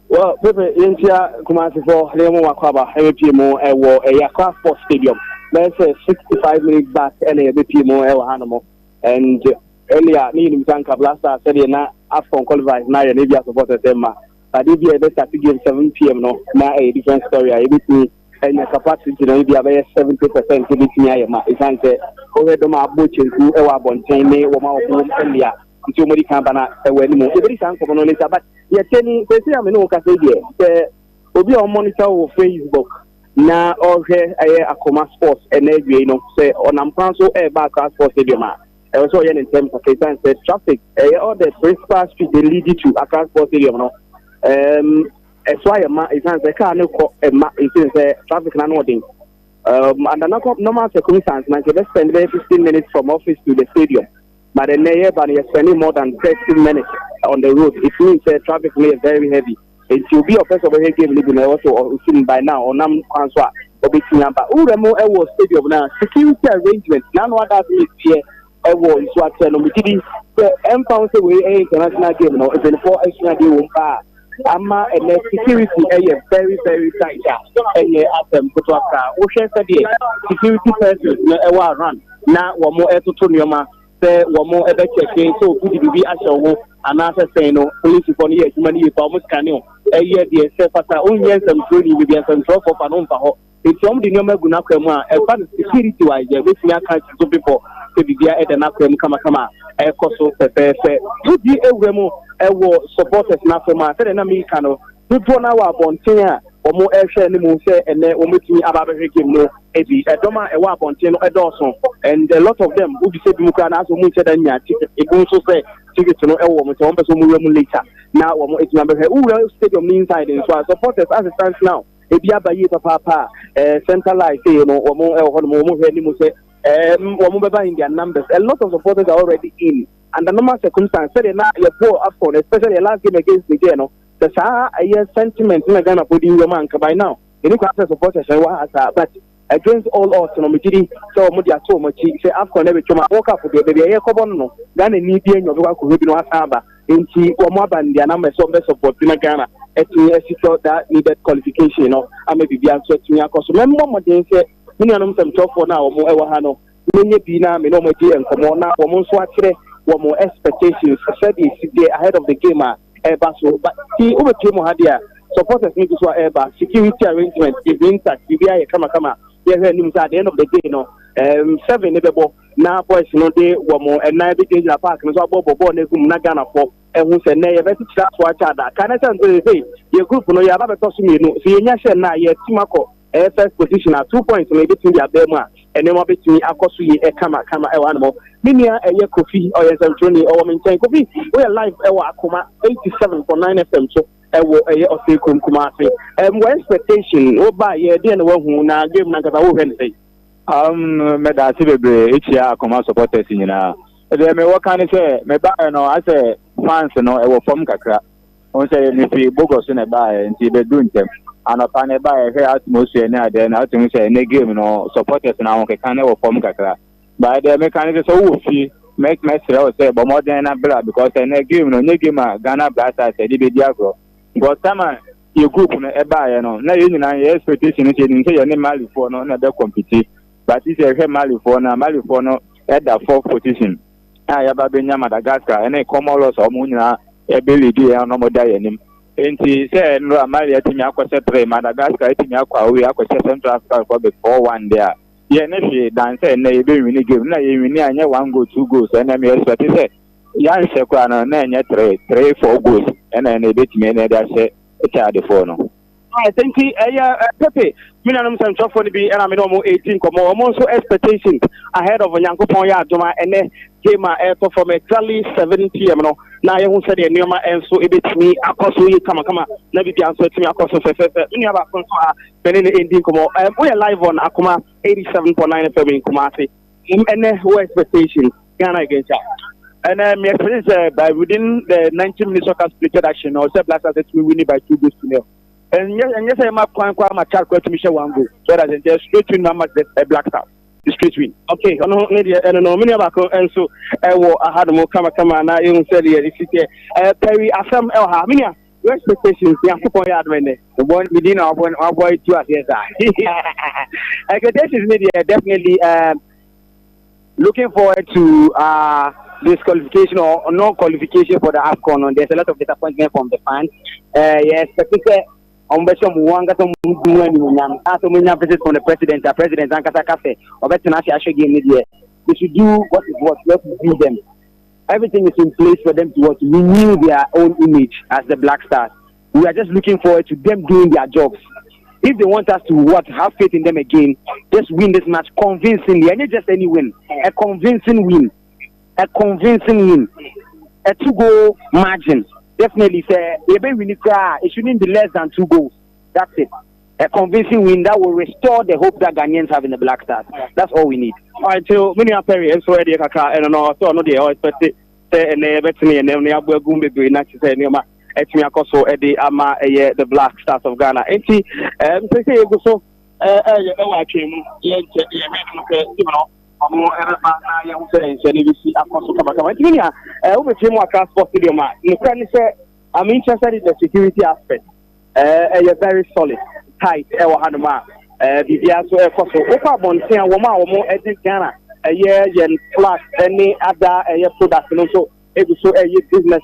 Well, Pepe, India, Kumasi for Lemo Wakaba, MPMO, Accra Sports Stadium. Let's say 65 minutes back, and a BPMO, Animal. And earlier, Nim Zanka Blaster said, Afcon qualifies, now, and India supported them. But if you ever start to give 7 p.m., no, now a different story. I with and the capacity, India by 70% to this year. It's answered, over the Mabuchin, who ever born 10 May, Woma, India. Nti omori kampana ewe ni mo ebiri san ko no later but ye teni say am no ka say there obi on monitor on Facebook na ɔhwɛ ɛyɛ Akoma Sports ɛnɛ wie no sɛ ɔnampan so ɛɛba Accra Sports Stadium a ɛwɔ sɛ ɔyɛ ne ntɛm kakra sɛ traffic ɛyɛ all the principal street dey lead to Accra Sports Stadium no ɛso ayɛ ma ɛsan sɛ car ne kɔ ɛma ɛsan sɛ traffic na no ɔden under normal circumstances na they spend 15 minutes from office to the stadium but then you're spending more than 30 minutes on the road. It means traffic may be very heavy. It will be a person over here game living also seen by now or nam transfer or between but Uremo Ewo Stadium now security arrangement none what that is here Ewo is what no mitidi the pounds away international game no it's in 4 extra day won't Ama and security very very tight and atem put up security persons no run now one more to Tonyoma say one more ever checking so put the BB asho and answer saying no police for years money is almost canyon a year the self as our own years and truly will be a control for an it's some the number gunakama a fun security wise which we are catching to people to be there at the nakum kama a coso you be a remo supporters now from my said and Americano people now are born or more air and moon say and then omit me about no ebi edoma ewa abonten no edoso and a lot of them who be say muka na so mu che dan nya ticket e go so say ticket no ewo mo so person mu mu later now wo mo etima be who stadium inside and so supporters as it stands now ebi abayi papa centralized you know wo mo ewo mo hwe ni mo say wo mo be in their numbers a lot of supporters are already in and the normal circumstance say na your poor afcon especially the last game against Nigeria no the sa sentiment na Ghana body woman by now you know supporters but against all odds no mejidi so mo dia to mo chi say afcon na be choma walk up the baby e kobo no Ghana ni bi enyo be kwa ko bi no asaba enti wo mo abandia na me so be support na Ghana eti secure that needed qualification you know am be bia so tumi akoso me mo den say me nuanom sem tofo na wo mo e wa ha no menye bi na me no mo di enkomo na wo mo nso akire wo mo expectations said is ahead of the game baso but ti o be mo ha dia supporters need to so security arrangement is intact bi ya kama at the end of the day, you know, 7 nebebo now boys no day womo and na be danger park no so bobo na gum na Ghana for and who say na ye beti chat so achada can I say your group no ya ba beto so me no so ye nya share na ye timako first position at 2 points no between the abema and then between akoso ye kama e wan mo minia ye Kofi or ye Centroni or maintain Kofi we are live e wa Akoma 87.9 FM so ewo ose kumase expectation oba ye dey na wahu na game na kata wo hwe say me da ti bebre echia Akoma supporters nyina e me wo kan say me ba no ase fans no ewo form kakra on say me fi Bogos na ba nti be do ntem anapa na ba hwe atmosphere na ade na atum say na game no supporters na won kan na ewo form kakra ba de me kan say so wo fi make Ministerial say but more than na bra because na game no game Ghana BLACKSTARS say di be di agro but time your group no eba no na you nyina your expectation say you ne Mali for no na be compete but this is Mali for no at the 4th position ya ba be nya Madagascar and common loss o mu nyina e be lead e no mo da yanim enti say no Mali atimi akose 3 Madagascar atimi akwa we akose Central Africa for be 4-1 there ye ne hwe dan say na e be win game na ye win anya 1 goal 2 goals and me expect say yan se kwa na anya 3-4 goals and then a bit me na say the phone no I think Pepe minimum some for the be and I'm almost 18 come almost expectations ahead of Nyankopon ya adoma and game perform exactly 7 p.m. no na you said the name and so a bit me akoso yi kama na bi answer to me akoso fe me aba kon so benin ending come we are live on Akoma 87.9 FM in Kumasi and who expectations Ghana against and my experience by within the 90 minutes soccer spirited action or say BLACKSTARS we win by 2 goals to 0. And yes, I'm up kwa my child to mission 1 goal. So that is just straight win number BLACKSTARS. The straight win. Okay, no media and no many about and so I had more kama na you said here Perry Asam El Haminia. Your expectations, the African when the one within our boy to us yes. Expectations media definitely looking forward to disqualification or non-qualification for the AFCON. There's a lot of disappointment from the fans. Yes, particularly on Bishop Mwanga to visit from the president. The president Ankasa Cafe or Betinasi game media. They should do what is what to do them. Everything is in place for them to renew their own image as the BLACKSTARS. We are just looking forward to them doing their jobs. if they want us to have faith in them again, just win this match convincingly, and not just any win, a convincing win, a 2-goal margin. Definitely, say it shouldn't be less than 2 goals. That's it. A convincing win that will restore the hope that Ghanaians have in the Black Stars. That's all we need. All right, so many are very and so I don't know. So no, they always say and they bet me and then they are going to be not to say near my the Black Stars of Ghana. And see, say so. I came, you know. I'm interested in the security aspect. You're very solid, tight. Ghana. Plus any other product, and also it was so a business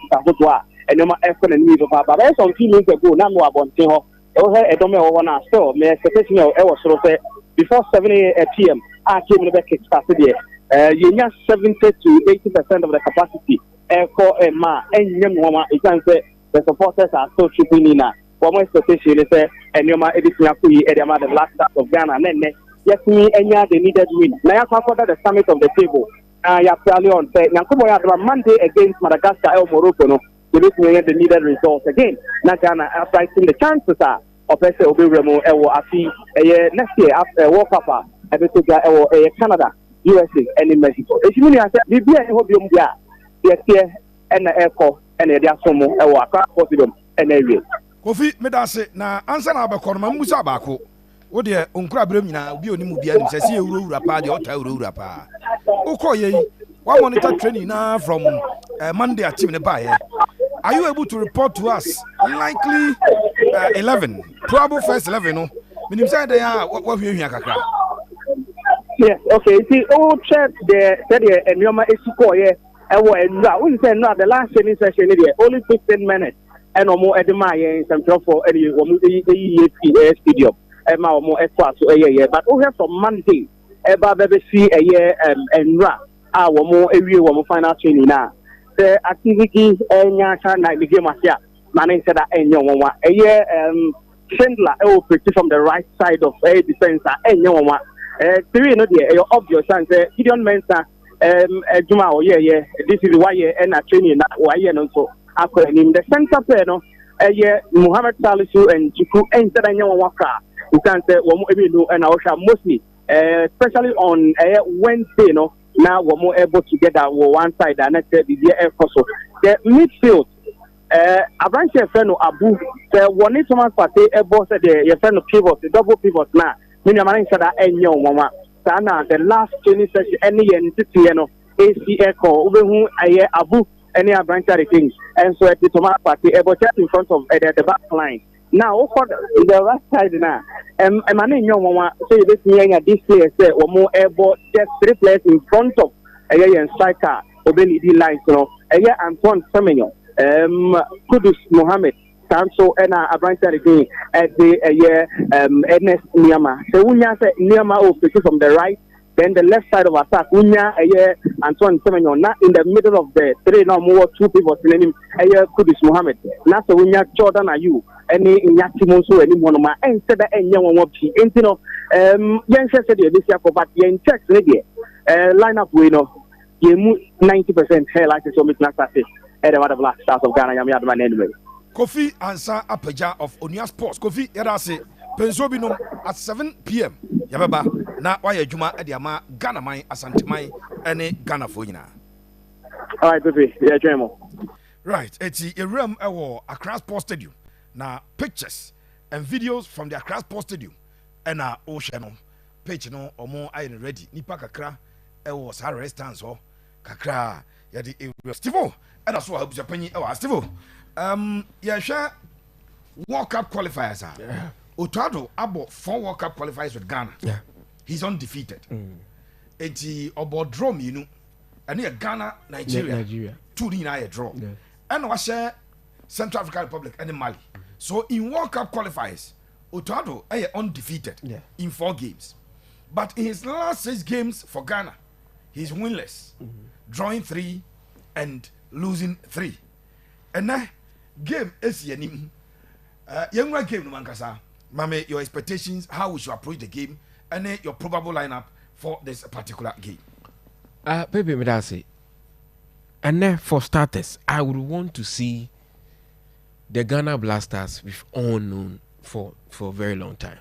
and no matter and need of our but some few years ago, now about I don't know one store, may expectation of before 7 p.m. I came in the back started there. You have 70 to 80% of the capacity for a ma and young woman. You can say the supporters are so chipping in. One more expectation is and your ma editing up to the Black Stars of Ghana. And then yes, me and ya the needed win. Now I talk about the summit of the table. Ya probably on say Nankumo had a Monday against Madagascar or Morocco. No, you look the needed results again. Now Ghana are fighting the chances are of SA Obiremo next year after World Cup. Canada, USA, and in Mexico. If you say, be a hope you are here and the airport and the Diasomo, or possible and area. Kofi, Medase, na answer about Corma Musabako. What dear Uncra Bremina, be on Mubian, says you rapa, the hotel rapa. Okoye, one monitor training now from Monday at Timnebaye. Are you able to report to us likely 11, probable first 11? No, when you say they are what we hear. Yes, okay. See, all check the and your and I wouldn't say no, the last training session only 15 minutes and no more at the Maya some for any stadium and more extra so a year. But we have from Monday about BBC a year and our more area one final training now. The activity and night the game here. Man said that and young one a year Schindler from the right side of a defense and young one. 3 no dey obvious and say Gideon Mensah Juma this is why and training na why no so akọ him the center player no Mohamed Salisu and Chiku enter anya waka you can say wo mo ebi no and mostly especially on Wednesday no now we more able together one side and next the year so the midfield Abranche friend Abu the one is someone party able say the friend pivot the double pivot now Miniman said that any young woman. Sana, the last training session, any and AC Echo, who I Abu, any branch of things. And so at the Tomato Party, able just in front of the back line. Now, for the right side now, a man in young woman say this year this year, say, or more able just 3 players in front of a year striker, Obeni D lines, Antoine Semenyo, Kudus Mohammed. So and a branch again at the Ernest Niama. So Unya said Niama from the right, then the left side of attack. Unya Antoine Semenyo, not in the middle of the 3 no more 2 people in him. Kudus Mohammed. Not so Unya Jordan are you any Nyatimoso any one of my and said that any young one and you know Yen said this year for but Yen checks line up we know you 90% hair like so Miss Nakasi and the Black Stars of Ghana Yamiadman anyway. Kofi Ansa Apeja of Onia Sports. Kofi, Yadase, Pensobinum at 7 p.m. Yababa, na why Juma at Yama, Ghana Mai, Asantemai, and Ghana Foina. All right, baby. Yeah, Jamo. Right, it's a realm Accra Sports Stadium. Now, pictures and videos from the Accra Sports Stadium and Ocean page no or more iron ready. Nipa Kakra, was our restaurants or Kakra, Yadi Stivo, and that's what helps Japan. Stivo. Yeah, sure. World Cup qualifiers are. Yeah. Otado about 4 World Cup qualifiers with Ghana. Yeah. He's undefeated. It's about draw me, you know. And here Ghana, Nigeria. 2 in a draw. Yeah. And was Central African Republic and Mali. So in World Cup qualifiers, Otado is undefeated in 4 games. But in his last 6 games for Ghana, he's winless, drawing 3 and losing 3. And now game is yenim. Young game no mankasa. Mame, your expectations, how we should approach the game, and then your probable lineup for this particular game. Pepe, me that say. And then for starters, I would want to see the Ghana BLACKSTARS we've all known for a very long time.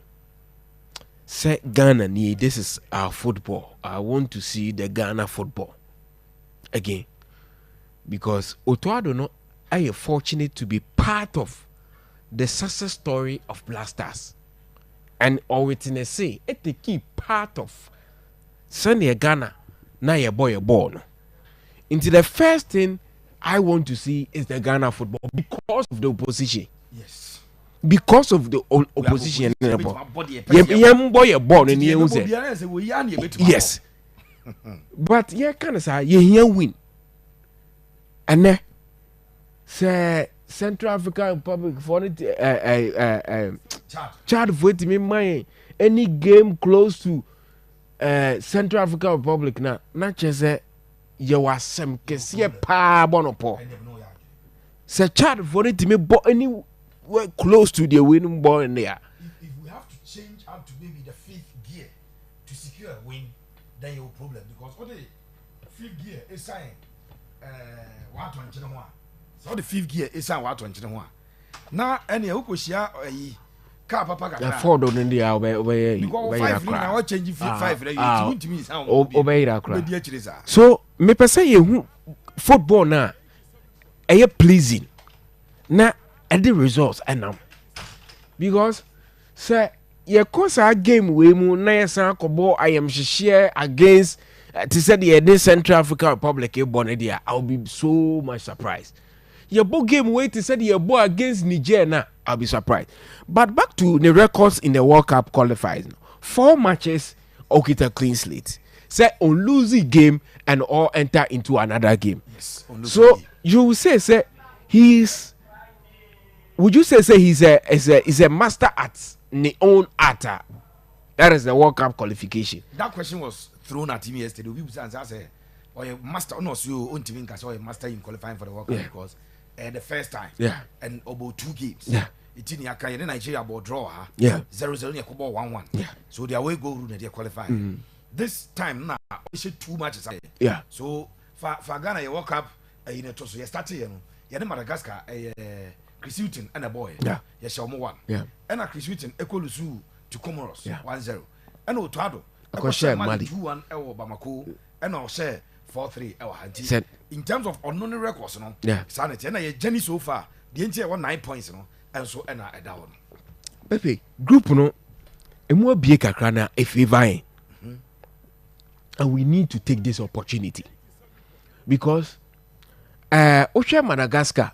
Say Ghana, this is our football. I want to see the Ghana football again, because Otoado no, I am fortunate to be part of the success story of BLACKSTARS, and always in a say it's the key part of Sunday Ghana. Now your boy born. Into the first thing I want to see is the Ghana football because of the opposition. Yes. Because of the opposition. Yes. But yeah, kind of say you hear win. And then say Central African Republic for it Chad for it me mind any game close to Central African Republic now not just say you was some kesiye pa bonopo. Say Chad for it me but anywhere close to the winning ball in there. If we have to change up to maybe the 5th gear to secure a win, then you have a problem, because what the 5th gear is saying what so the 5th gear is saying what now any who share car papa the Ford on the obey now change 5 it means obey. So me per say you football now are pleasing now at the results and because say your course our game we mu na yesan kobo I am share against to say the Central African Republic there, I'll be so much surprised. Your book game way to say your boy against Niger now, I'll be surprised. But back to the records in the World Cup qualifiers. 4 matches, Okita clean slate. Say on losing game and all enter into another game. Yes, so game. You will say he's. Would you say he's a master at the own art? That is the World Cup qualification. That question was thrown at him yesterday. We say, or a master, no, so you own team or a master in qualifying for the World Cup because the first time, and about 2 games, it's in your Nigeria about draw, 0-0, you 1-1. So their way go they qualify. This time now, we should 2 matches. So for Ghana, you World Cup, you know, so you started, you know, Madagascar, Chris Hutton and a boy, you shall move 1, and a Chris Hutton equal to Comoros 1-0, and Otado. I share Mali 2-1 Bamako, and I'll share 4-3 in terms of unknown records, no, sanity, and a journey so far, the entire 9 points, no, and so and I down. Pepe group no, and more be a crana if we vying, and we need to take this opportunity because Osha Madagascar,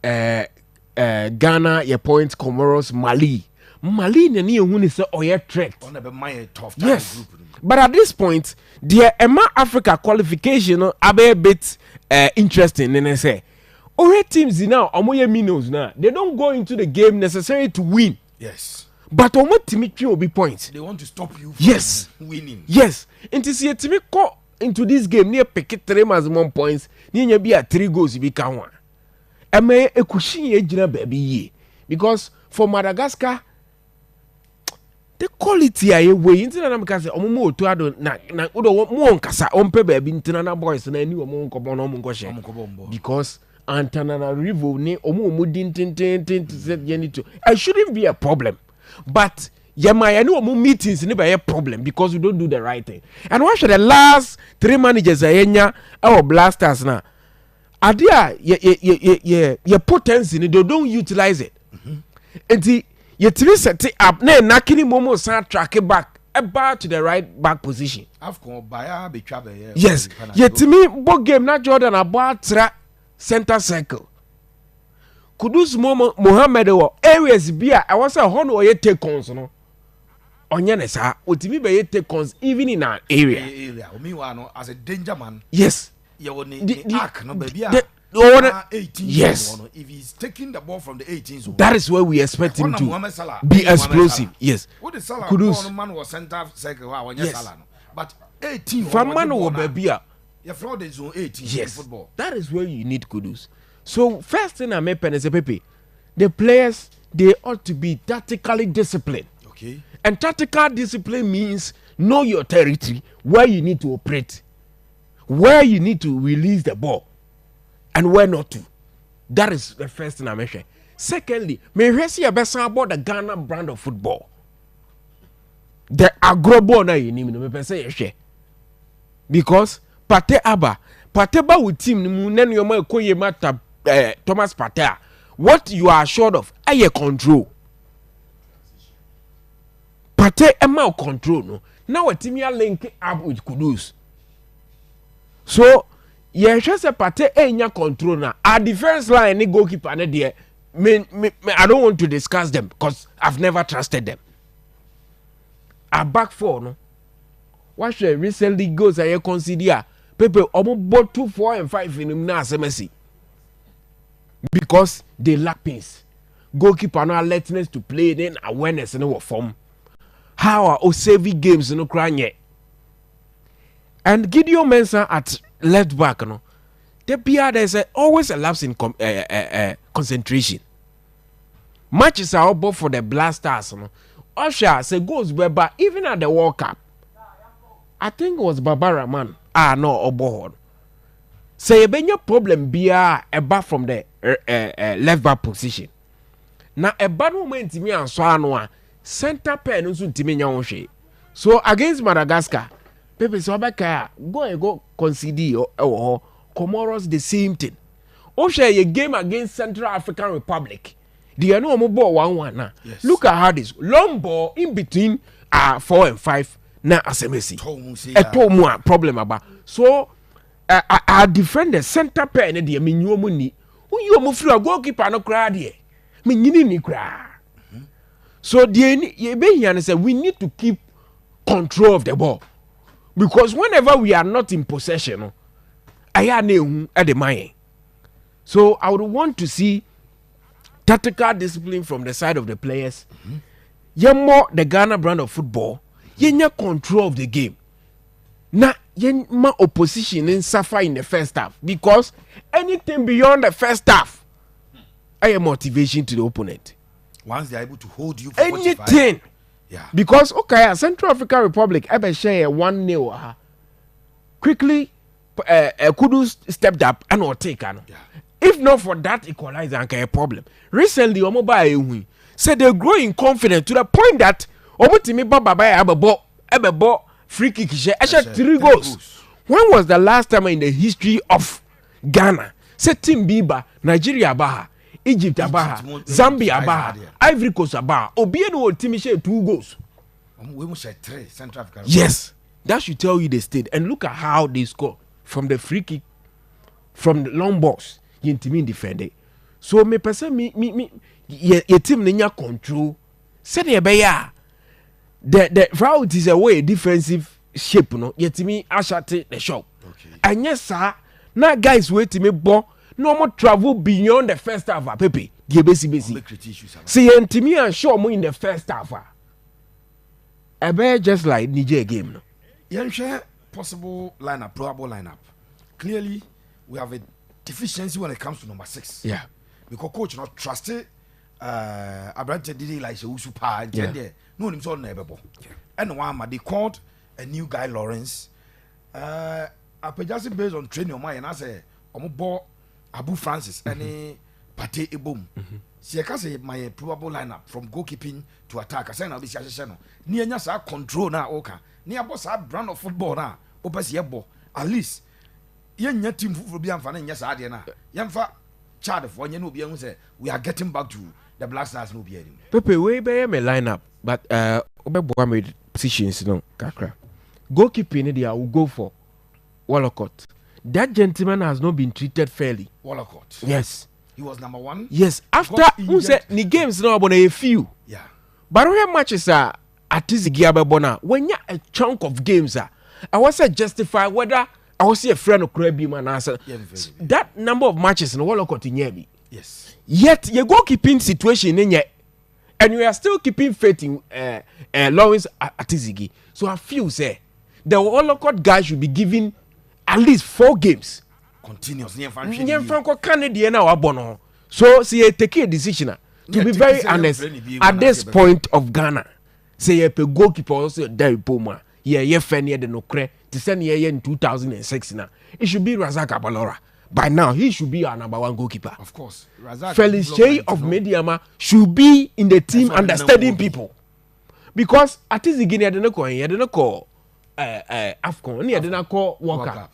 Ghana, your points, Comoros, Mali na ni ehun say oye threat. Yes. But at this point, the Emma Africa qualification are a bit interesting. And I say, all teams now, omoye minnows now, they don't go into the game necessary to win. Yes. But omo timi will be points. They want to stop you from winning. Yes. Into see timi go into this game near pick 3 maximum points. Near be 3 goals be can one. Eme ekushi ye jina baby ye. Because for Madagascar, the quality I way into na because omo to ado na odo mo nkasa ompe baby ntina na boys na ani omo nkobo na omo nkoshe because Antananarivo ne omo din tin it shouldn't be a problem, but yamaya no omo meetings ne be a problem because we don't do the right thing. And what should the last 3 managers ayenya our BLACKSTARS na adia ye potency they don't utilize it. And you three set it up now nakini momo start track it back about to the right back position. Yes, yet to me ball game not Jordan about center circle. Kudus Momo Mohammed or areas beer I was a honor or ye take cons no onyane sa otimi be ye take cons even in our area. Meanwhile as a danger man. Yes. You will need the arc no baby. 18 yes. If he's taking the ball from the 18 zone, that is where we expect him to be explosive. Yes. What the Salah man was center circle yes. But 18 from man or baby. You fraud the zone 18 yes. in football. That is where you need Kudus. So first thing I make pen is a Pepe. The players they ought to be tactically disciplined. Okay. And tactical discipline means know your territory, where you need to operate, where you need to release the ball, and where not to. That is the first thing I mentioned. Secondly, may we see a better about the Ghana brand of football. The agro na you need me say because Pate ba with team mu nen yo ma koye mata Thomas Pate. What you are assured of aye control. Pate ema control no. Now a team ya link up with Kudus. So ye just say Pate enya control na. Our defense line ni goalkeeper na there. I don't want to discuss them because I've never trusted them. Our back four, no. What should recently goes I consider people almost 2, 4, and 5 in na SMSC because they lack pace. Goalkeeper no alertness to play, then awareness in our form. How are Osevi games no crying yet? And Gideon Mensah at left back, no. There's always a lapse in concentration. Matches are up for the BLACKSTARS, no. Usher say goes but even at the World Cup, I think it was Barbara man. No, Obohon. Say a benya problem be a back from the left back position. Now a bad moment to me and so no center pair no so timi nya so against Madagascar, people so go concede or Comoros the same thing. Usher a game against Central African Republic. The no more ball 1-1 now. Yes. Look at how this long ball in between 4 and 5 now as a Messi. A problem about so our defender center pair na the mean you money. Who you move through a goalkeeper no cry there. Mean you need cry. So the say we need to keep control of the ball because whenever we are not in possession, I at the mind. So I would want to see tactical discipline from the side of the players. More the Ghana brand of football. You control of the game. Now, you ma opposition in suffer in the first half because anything beyond the first half, I am motivation to the opponent. Once they are able to hold you for anything, 45, yeah. Because Central African Republic ever share 1-0. Quickly, Kudus stepped up and will take an. Yeah. If not for that equalizer, and a problem. Recently, Omoba said they're growing confident to the point that Omutimi Baba Ebe free kick. Actually, 3 goals. When was the last time in the history of Ghana? Said Team Biba, Nigeria Baha, Egypt Abaha, Zambia Abaha, Ivory Coast Abaha. Obieno Timi share 2 goals. We must share 3 Central African. Yes, that should tell you the state. And look at how they score from the free kick, from the long box. Yintimi defend. So me person me your team ninya control. Said the route is a way defensive shape no. Yetimi ashate the shop. Okay. And yes sir, now guys wait to me bo no more travel beyond the first half Pepe. Die besi. See yentimi and show mo in the first half. Ebe just like Niger game no. You share possible lineup, probable lineup. Clearly we have a deficiency when it comes to number 6. Yeah. Because coach not trusted Abrante did like Usu Pa and there. No him so never. And one they called a new guy Lawrence. Just based on training on my and I say Omo Abu Francis and Pate Ebom. See I can say my probable lineup from goalkeeping to attack. I say now this channel. Near nyasa control na oka. Near boss brand of football na. Opes yebo. At least yen team for be amfana nyasa ade na. Yemfa child for you know be say we are getting back to the BLACKSTARS no be anymore. Pepe we be me lineup but obeboa me positions no kakra. Goalkeeping there will go for Walcott. That gentleman has not been treated fairly. Walcott. Yes. He was number 1. Yes. After who said the games now about a few. Yeah. But when matches are at this Giababona, when you a chunk of games I was justify whether I was a friend of Krabi man answer. That number of matches in Walcott in Yebi. Yes. Yet you goalkeeping situation in yet. And you are still keeping faith in Lawrence Atizigi. So I feel say the Walcott guy should be given at least 4 games. Continuous. So see take a decision. to be very honest, at this point of Ghana, say a goalkeeper also Derry Poma, yeah, Fenny the Nokre, to send ye in 2006 now. It should be Razak Abalora. By now, he should be our number 1 goalkeeper. Of course. Razak Felix Shea of Mediama should be in the team understanding people. Because at this beginning, I didn't call AFCON, I didn't call World Cup.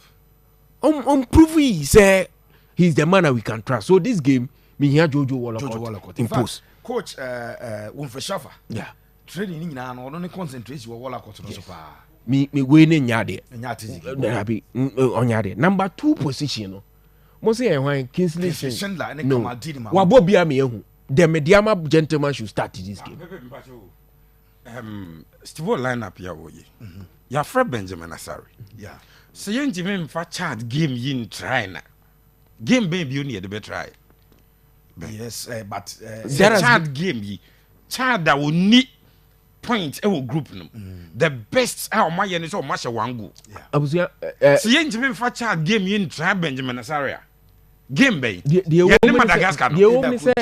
Prove he say he's the man that we can trust. So this game, me here Jojo Wallacott in post. Coach Wumfreshafa. Yeah. Training now, no only concentration with Wallacott so far. Me winning nyade. Nyade. Number 2 position. Mo say when Kingsley Schindler no. Wabobia me ehu. The Mediama gentleman should start this game. Steve lineup ya woye. Ya Fred Benjamin Asari. Yeah. So yen jime mfa chart game yin try na. Game baby you need to be try. Yes, but chart game yi. Chart that will need point e group no. The best how my yen is all match one goal. Abusia so yen jime mfa chart game yin try Benjamin Asari. Game bay. The Madagascar. The woman say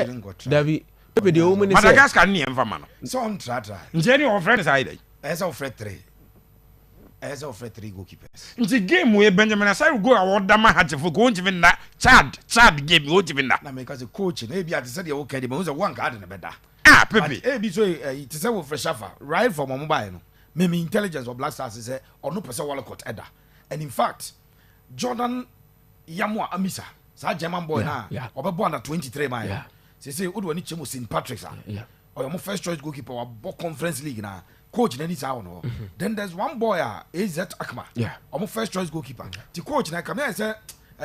David the woman say Madagascar ni emfa man. So on try. Njeni of friend side. As of Fred 3. As of Fred 3 goalkeepers. Nti game we Benjamin Asari go award dama hatefo go nti na Chad game go nti na. Na because the coach maybe at said the okay the man one card in the better. Ah Pepe. But so it is a fresh offer right from mobile no. Maybe intelligence of Black Stars say or no person Wallacott either. And in fact Jordan Yamwa Amisa sa German boy na obebo under 23 man. Say Udwa ni chemo St Patrick's or your first choice goalkeeper or conference league na. Coach na this no. Then there's one boy AZ Akma. Yeah. Omo first choice goalkeeper. The coach na come here say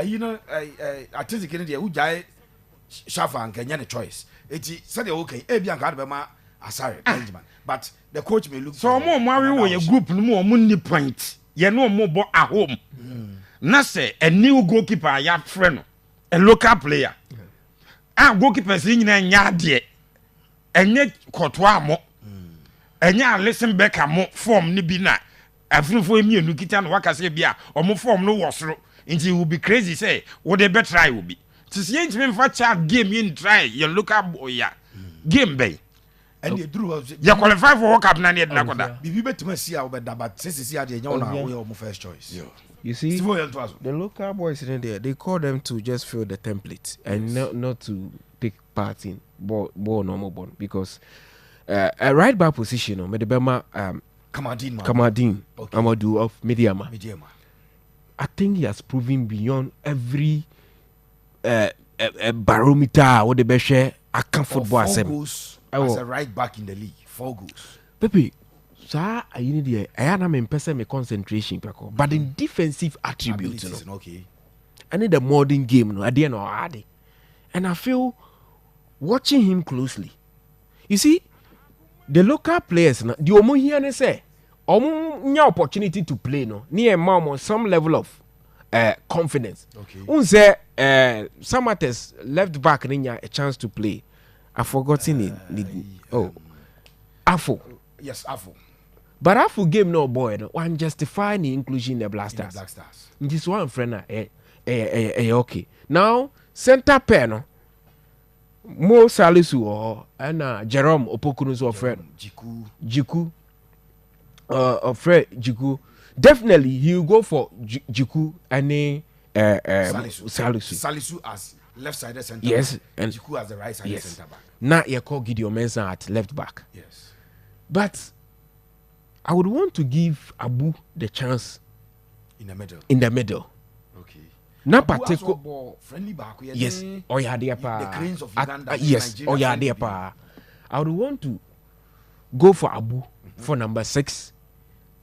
you know I think the Kennedy who jai Shafa and Kenya choice. Eti said okay e bi anka be ma Asare Benjamin. But the coach may look so omo we your group no mo ni point. Ye no mo bo at home. Na say a new goalkeeper ya friend a local player. Goalkeepers nyina nya de. Enye kotwa mo. Enya listen back am form ni bi na afunfo emienu kita no wakase bia omo form no wosoro nti will be crazy say what they better try will be to see enti for chat game in try your local boy ya game bay and you drew ya qualify for World Cup na ne na koda bibi betuma see how better but see ade enya na we omo first choice. You see, the local boys in there, they call them to just fill the template and not to take part in ball normal ball because a right back position or Medebema Kamadin Amadou of Mediama. I think he has proven beyond every barometer what the best share I can football as a right back in the league. 4 goals. Pepe, sir, I need I am in person concentration, but in defensive attributes, okay. I need a modern game, no, at the end of the and I feel watching him closely. You see, the local players, the omo here say, omo opportunity to play, no, near mom some level of confidence. Okay. Unse Samates left back niya a chance to play. I've forgotten it. Afo. Yes, Afo. But Afo game no boy, no one justify the inclusion in the Blasters. This one friend okay. Now center pair no. Mo Salisu or and Jerome Opokunu's or friend Jiku Fred Jiku. Definitely he will go for Jiku and Salisu as left-sided center yes back. And Jiku as the right-sided center back. Now you call Gideon Mensah at left back. Yes, but I would want to give Abu the chance in the middle. Okay. Na particular friendly back. Yes. Oh yeah, there pa. The cranes of Uganda. Yes. Oh yeah, there pa. I would want to go for Abu for number 6.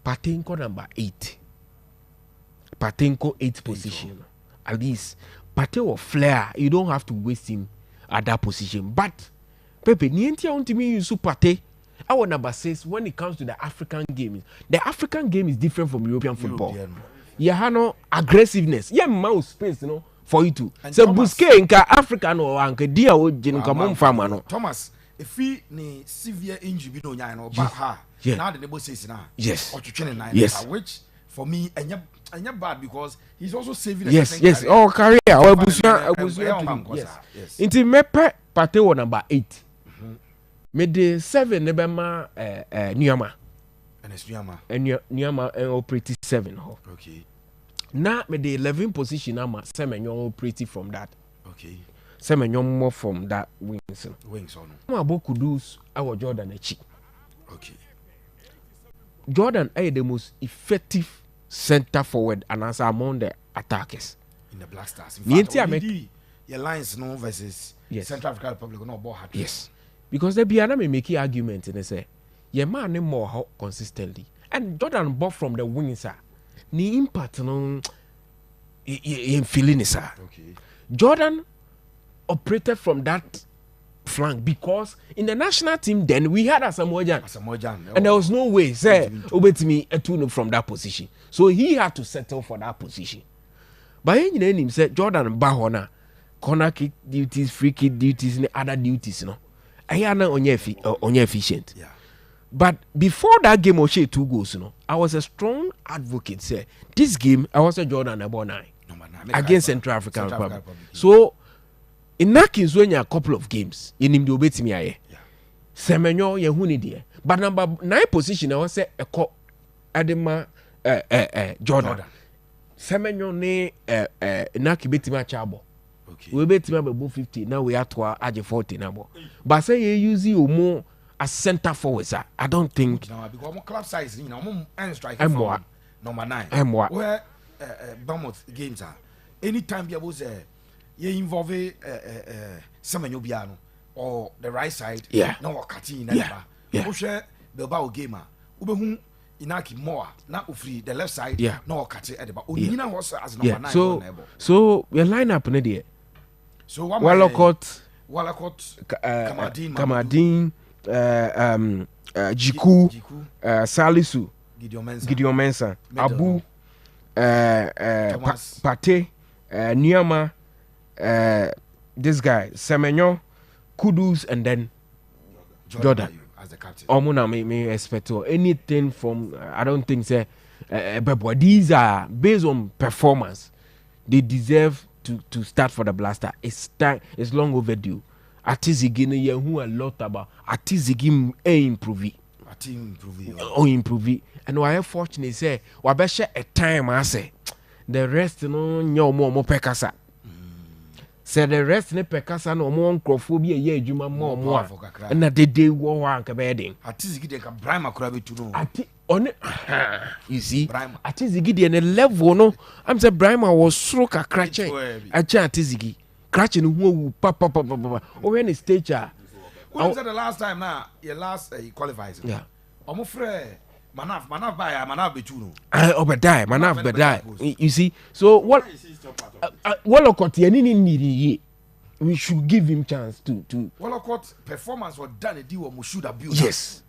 Patenko number 8. Patenko 8th position. At least Pate or Flair, you don't have to waste him at that position. But Pepe, niente want me use Pate. Our number 6 when it comes to the African game. The African game is different from European football. You have no aggressiveness. You have mouse space, you know, for you to. So Busquets inka African or anka dia o jinka mom farmer no. Thomas, if he ni severe injury no nya no back her. Now the neighbor says now. Yes. Or to 29. Yes. Which for me and bad because he's also saving. Yes. Career. Oh, career. Yes. Inti mepe Pate number 8. me de 7 ne bema Niyama And it's Niyama. Niyama operate 7 ho. Okay. Na me de 11 position ama semenyo operate from that. Okay. Semenyo more from that wings. Wings on. Ma bo kudus our Jordan echi. Okay. Jordan is the most effective center forward and as among the attackers In the Black Stars. In In fact, your lines no versus Central African Republic no ball hat. yes, because there be another make argument and they say your man more consistently and Jordan bought from the wings ni impact no in feeling is Okay. Jordan operated from that flank because in the national team then we had Asamoah Gyan. And there was no way say Obetimi Etuno from that position. So he had to settle for that position. But he him said Jordan Bahona corner kick duties, free kick duties, and other duties, you know. I are not only efficient. Yeah. But before that game Oshe 2 goals, you know, I was a strong advocate. Say this game I was a Jordan about 9 against Central African Republic. So in that case, when you a couple of games, in him do bet me aye. Semenyo ye huni die. But number 9 position, I was say a co Adema Jordan. Semenyo ne naki beti ma chabo. Okay. We beti ma be 50. Now we are to aje 40 now. But say you use you more as center forward, sir. I don't think. No, because club size, you know, I'm striker I'm from more. number 9. I'm more. Where Bournemouth games are. Anytime there was you involve Semenyo Biano or the right side, Yeah. no cutting Yeah. Yeah. Share the Bao gamer. Ubehum inaki more na ufri the left side, Yeah. no cutting at the back. Unina was as number Yeah. 9. So your lineup ne there. So what Walcott, Kamadin, Jiku, Jiku, Salisu, Gideon Mensah, Abu, Thomas. Pate, Niyama, this guy, Semenyo, Kudus, and then Jordan. as the captain. Omuna may expect or anything from I don't think say but these are based on performance. They deserve to start for the Blaster. It's time, it's long overdue. Atizigi ne who a lot about Atizigi improve. Improve. And why fortunate say wa be share a time I say the rest no nyo mo pekasa. Say the rest ne pekasa no mo nkrofobia ye adwuma mo a na dede wo ho anka be den. Atizigi de ka Brahma kura be tu no. Ati on you see Atizigi de ne level no I'm say Brahma was sro kakra chen acha Atizigi scratch no hu papa o when the stage when said the last time now your last qualifiers yeah omo frɛ manaf buy be tu no obedai manaf bedai you see so what Walcott ye ni need we should give him chance to Walcott performance was done e di wo mo should abuse yes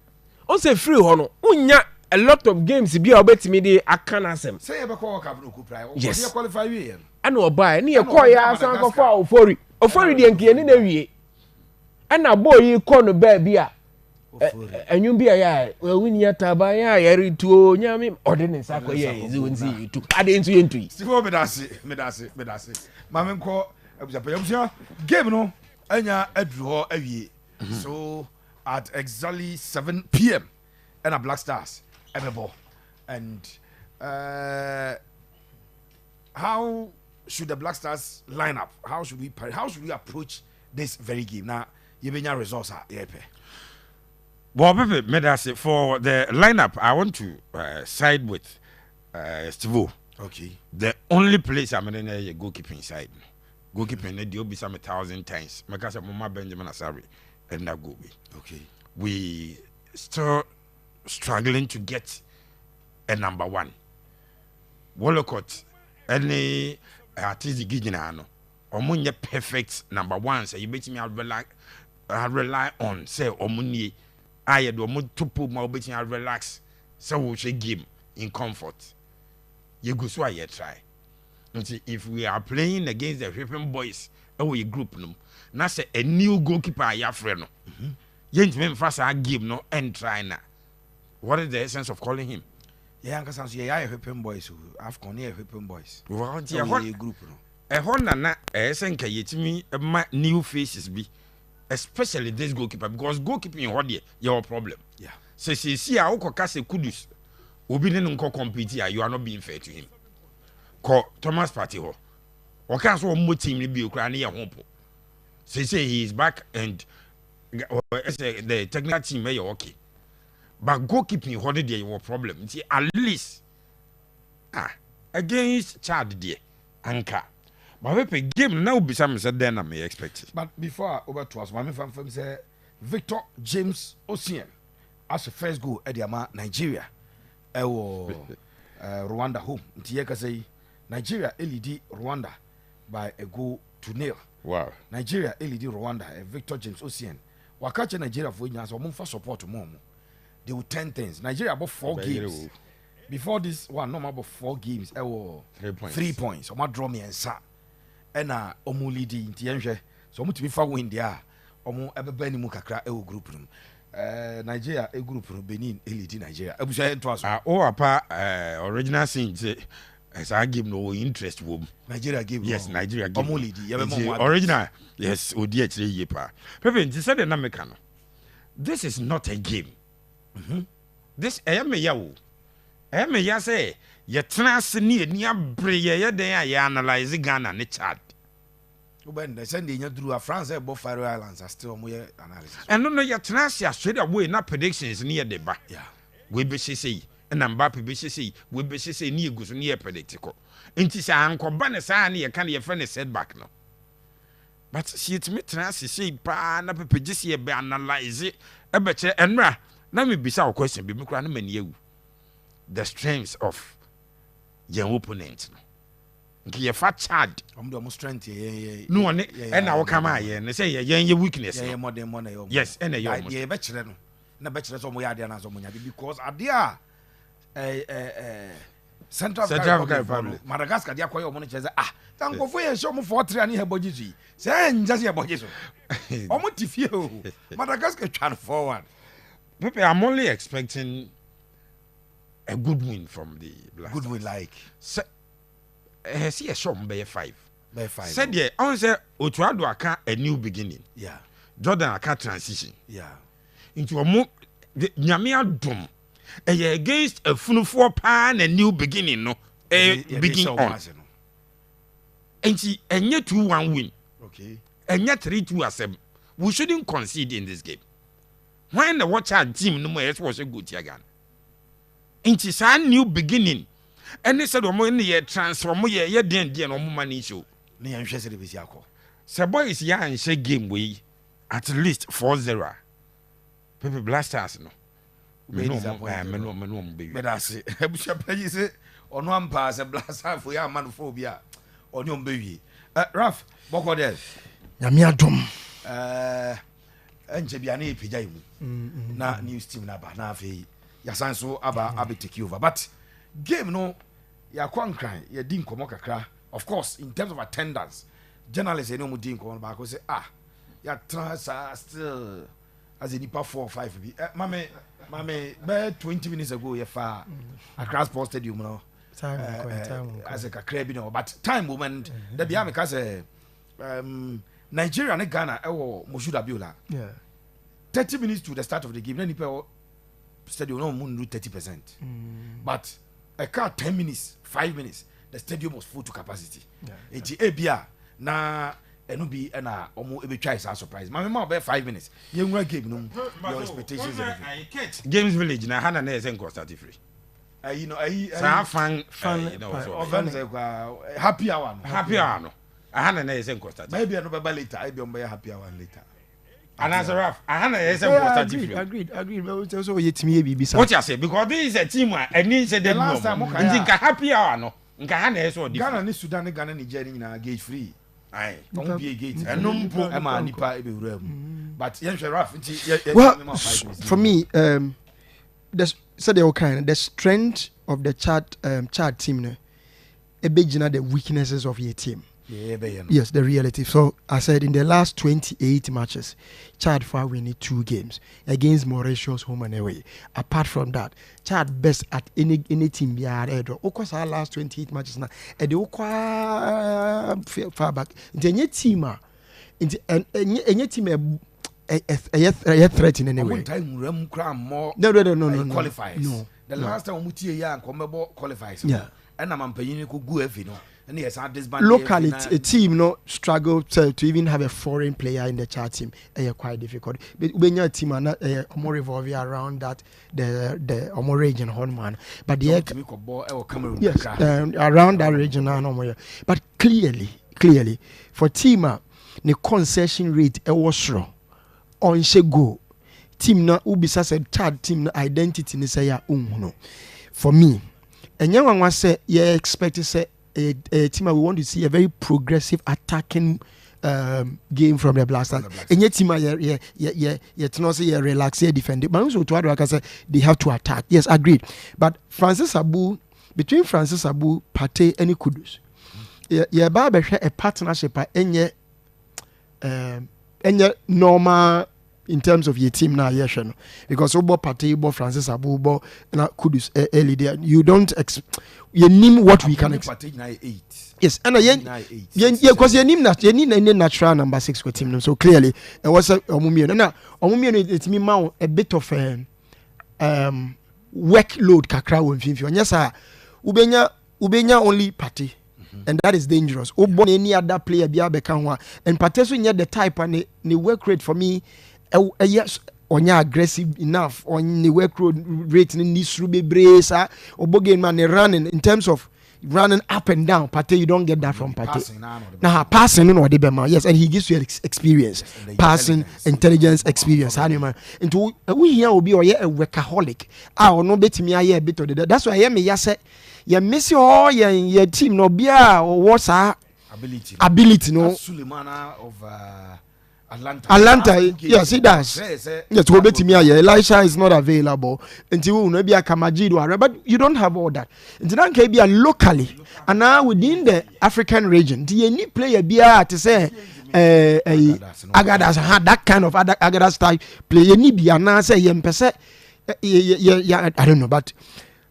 on say free ho no unya a lot of games bi a obetimi dey akana asem say e be call cup no ku prai yes qualify we yen ana obai na ye call ya asan ko fa ofori de nkie ni na wie ana boy yi call no ba bi a enwun bi a ya wuni ya taba ya yari tuo nyame ordinance akọ ye nzi yitu ade ntu ye ntu yi sifo medase mame nko abuja game no anya adru ho awie so at exactly 7 p.m. and a Black Stars ebebo and how should the Black Stars line up? How should we approach this very game? Now, you benya results are yepe. Well, Medase, for the lineup, I want to side with Steve. Okay. The only place I'm in a goalkeeping side. Goalkeeping, they'll be some 1,000 times. Because I'm Mama Benjamin Asari and that go. Okay. We still struggling to get a number 1. Walcott, any artist Gijinano, or Munya perfect number 1. So you bet me I rely on, say, Omuni. I do more to put my betting and relax. So we should game in comfort. You go so I try. If we are playing against the Whipping Boys, our group no. Now say a new goalkeeper I have friend. Gentlemen first I give no and try now. What is the essence of calling him? Yeah, because I'm saying I Whipping Boys who have gone here Whipping Boys. Well, yeah, group no. A Honda na a senka yetimi new faces be. especially this goalkeeper, because goalkeeping in Hodie, your problem. Yeah. So see how Kase Kudus, Obi nko compete here, you are not being fair to him. Ko Thomas Partey ho. Oka so mo team ni bi okra na ye hopo. Say he is back and the technical team may okay. But goalkeeping Hodie there your problem. See at least against Chad there anchor. But we game now be some said then I may expect. But before over to us, my fan say Victor James Ocean as the first goal at the Nigeria. Rwanda home. Ntieka say Nigeria LED Rwanda by a goal to 0. Wow. Nigeria LED Rwanda Victor James Ocean. Wakache Nigeria for you so for support mom. They will 10 things. Nigeria about 4 games. Before this one, no more about 4 games. 3 points. So my draw me and sa. Ena omu leading ntienhwe so omu timi fa win dia omu ebeba ni mu kakra e group room Nigeria e group room Benin lead Nigeria abusa ento aso original scene say as I give no interest wo Nigeria game yes Nigeria game omu lead ye be mo original yes odi a kire ye pa pepe nti say the na meka no this is not a game this me ya wo me ya say ye trans ni ni abre ye den a ye analyze Ghana ne Chad. When they send in through France about Faroe Islands are still more analysis. And no ye trans Australia way na predictions near the back. Yeah. We be say and Mbappe be say we be say ni go so near predictical. Nti sa anko ba ne sa na ye kan ye friend setback no. But see it me trans say pa na pepe gisi ye be analyze e be che enra na me bisa question be me kura na mani ewu. The strengths of your opponent no ye fa Chad do strength no one and now come here say ye weakness yes and your ye be kire no na be kire so mo ya de na so mo nya because adea Central African Republic Madagascar dia koyo mo no cheze tankofo ye show mo 4-3 ani he bojisu say nja se ye bojisu o mo tifie o Madagascar try forward. Pepe, I'm only expecting a good win from the BLACKSTARS. Good win like. See a shot by 5. By 5. Said yeah, on say Otuado aka a new beginning. Yeah. Jordan aka transition. Yeah. Into a more Nyame adom. Against a funufo pan a new beginning no. Begin on. And she and yet 2-1 win. Okay. And yet 3-2 asem. We shouldn't concede in this game. When the watch our team no more was a good again. Inti sa new beginning ene said omo ne ye transform ye den no mo mani show ne yan hwese de besi akọ se boys ya anhye game we at least 4-0 Pepe BLACKSTARS no me no be be da se abusha payi se ono ampa se BLACKSTARS fo ya manofobia onyo mbewi Raf boko de nyame adom enje bia na epija yimu na news team na ba na afi yasan so aba take over but game no ya kwankran ya din komo kakra of course in terms of attendance journalists eno mu din komo ba ko say ya transfer still as a nipa 4 or 5 bi mame be 20 minutes ago ya fa Accra Sports Stadium no time as a kakra bi no but time moment da bia me ka say Nigeria and Ghana ewo Moshood Abiola 30 minutes to the start of the game na nipa stadium no moon 30%. But a car 10 minutes, 5 minutes, the stadium was full to capacity. It's Abia na enubi na omo ebe try is a surprise. My mama about 5 minutes. You know game no your expectations. Games Village na hana na esenko start free. You know fan you know happy hour no. Hana na esenko start. Maybe no be later. I be on happy hour later. And as a Raf, I agreed. So yetimi bibisa. What you say? Because this is a team and needs a the last time happy hour no. Nka hana so Ghana ni Sudan Ghana Nigeria na gate free. Aye. Don't be a gate. And no mpo e ma nipa e be wura mu. But yen Raf well, for me the strength of the Chad team no e be the weaknesses of your team. Yes, the reality. So I said in the last 28 matches, Chad far winning 2 games against Mauritius home and away. Apart from that, Chad best at any team. Yeah, of course our last 28 matches now. And they far back. Into any team, into any team a threat in any way. Time more No. Qualifiers. No. The last time we qualifiers. Yeah. And I'm paying go no. And yes, I this locally a team no struggle to even have a foreign player in the chart team. Quite difficult. But when your team are not more revolving around that the Omo region man. But the yes, around that region no. But clearly for team the concession rate was wrong. On she go team na ubisa said third team identity ni say ya no. For me, and young one say yeah expect to say a team we want to see a very progressive attacking game from the Blasters. And yet team yet not say relax defend. But also to other say they have to attack. Yes, agreed. But between Francis Abu, Pate and Kudus. Yeah, Baba a partnership any normal in terms of your team now, yes, because Obo Pate, Francis Abu, na Kudus early there. You don't you name what we can expect. Yes, and because you name any natural number 6 for team. So clearly, it was a Omumio. Now, Omumio, it's me a bit of workload kakra when Finfi. Yes, sir. Ubenya only Pate. And that is dangerous. Obo any other player be abekanwa. And Pate so the type and the work rate for me. Yes, on aggressive enough on the work rate in this ruby brace or bogan man running in terms of running up and down. Pate, you don't get that from Pate. Now passing no the yes, and he gives you experience, passing intelligence experience. Into we here will be a workaholic. I will not bet me a bit of that. That's why I am yes. You miss your team no be or what's ability no. Sulemana of Atlanta, yes, he does. Yes, we'll bet me. Elisha is not available until maybe a Kamajido, but you don't have all that. Until then, can be a locally and now within the African region. Do you need player be to say Agadas had that kind of Agadas type play? You need be an answer. I don't know,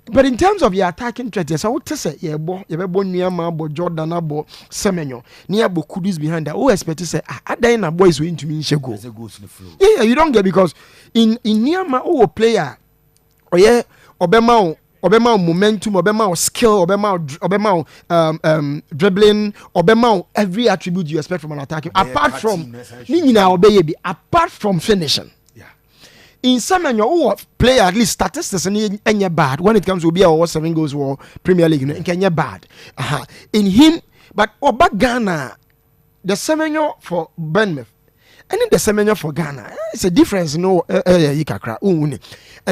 but in terms of your attacking threat, yes, I would say, yeah, bo Jordan, bo Semenyo, near bo Kudus behind that. Who expect to say, Adina boys win to me, go. Yeah, you don't get because in Niama player, or yeah, Obama momentum, Obama skill, Obama dribbling, Obama every attribute you expect from an attacking, apart from finishing. In some and your player at least statistics and bad when it comes to be our 7 goals for Premier League in Kenya bad. In him, but Oba Ghana, the Semenyo for Bournemouth, and then the Semenyo for Ghana. It's a difference, and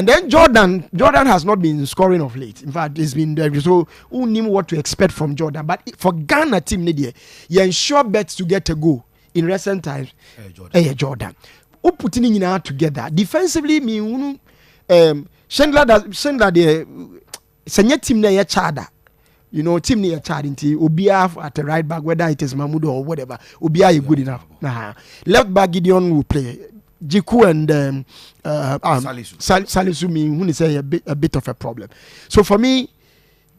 then Jordan has not been scoring of late. In fact, it's been there. So who knew what to expect from Jordan? But for Ghana team, you ensure bets to get a goal in recent times. Jordan. Putting in together defensively me Schindler the senior team na chada team na chada inti obia at the right back whether it is Mahmoud or whatever obia good enough left back Gideon will play Jiku and Salisu me who say a bit of a problem. So for me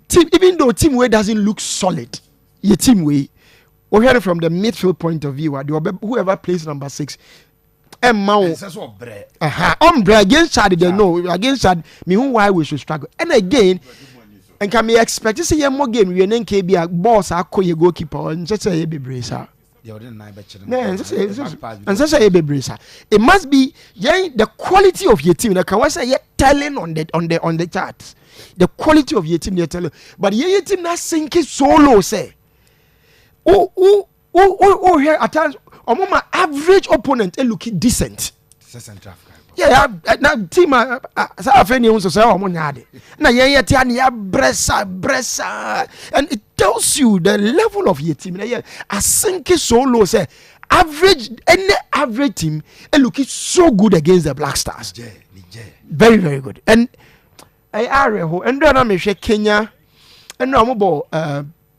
team, even though team way doesn't look solid, your team way we're hearing from the midfield point of view whoever plays number 6 Ombre against Chad, they know against Chad, me why we should struggle. And again, and can we expect to see a more game? We are KB boss, I call you goalkeeper, and just say a bracer. And such a bracer. It must be the quality of your team. Like I was saying, telling on the charts, the quality of your team. You're telling, but your team not sinking so low. Say, here at times. My average opponent looking decent. Yeah, now team bressa, and it tells you the level of your team. I think so low. Say any average team looking so good against the Black Stars. Very, very good. And then I'm Kenya, and now about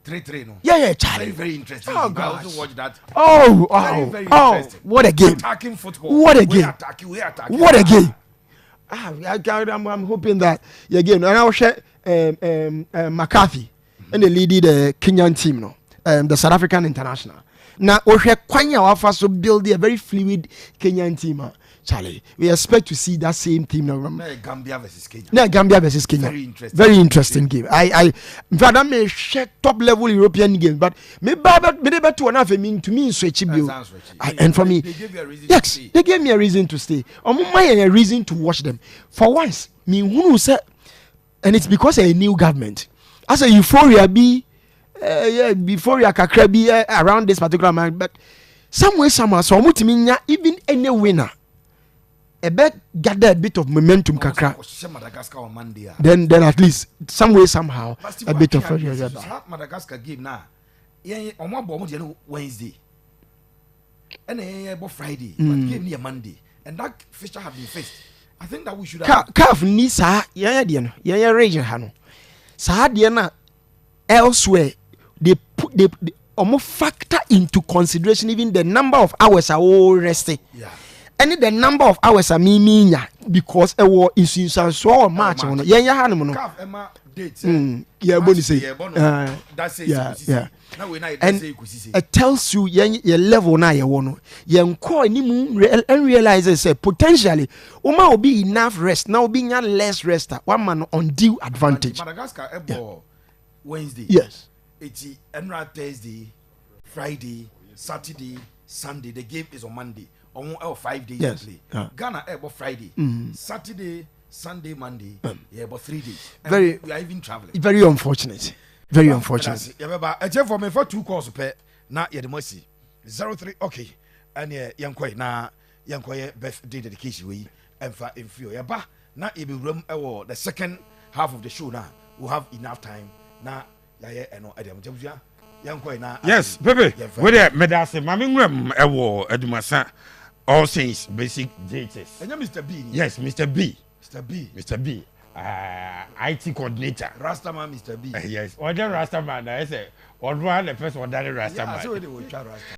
3-3 no. Yeah, Charlie. Very, very interesting. Oh, I also watched that. Very interesting. What a game. Attacking football. What a game. We attacking. What a game. I'm hoping that again. And I will share McCarthy and the lead the Kenyan team, the South African international. Now, Oshe Kwanya Wafa so build a very fluid Kenyan team. Charlie, we expect to see that same team now. Gambia versus Kenya. No, Gambia versus Kenya. Very interesting game. In fact, I may share top level European games, but maybe to enough. I mean, to me, and for me, yes, they gave me a reason to stay. A reason to watch them. For once, me who said, and it's because of a new government. As a euphoria be, euphoria kakra be around this particular man, but somewhere, somehow, so even any winner. A bet gather a bit of momentum, kakra. Then at least some way somehow a bit of Madagascar game now. Yeah, on one bomb Wednesday, and Friday, but game near Monday, and that fixture have been faced. I think that we should have. Calf Nisa, yeah, region Hano. Sahadiana elsewhere they put they almost factor into consideration even the number of hours are all resting. Yeah. And the number of hours are meaning because a war is in so much on Emma date. Yeah, Bonnie say. That's it. Yeah. And it tells you your level now you want you call and realizes say potentially Oma will be enough rest now being less rest one man undue advantage. Madagascar Wednesday. Yes. It's Enra Thursday, Friday, Saturday, Sunday. The game is on Monday. On 5 days yes. to play. Ghana about Friday, Saturday, Sunday, Monday. About 3 days. And we are even traveling. Very unfortunate. Very unfortunate. Yeah, for me for 2 calls per na the mercy 03 okay. And young na young birthday dedication we and for in few. Yeah, na it be room the second half of the show now. We'll have enough time. Na and yes, baby. Where medase mami ngwem ewo edumasa all things basic dates. And Mr. B. Yes, Mr. B. Mr. B. IT coordinator. Rastaman Mr. B. Yes. Or the Rastaman I say, or one the first one that Rastaman. Yeah, so they will try Rastaman.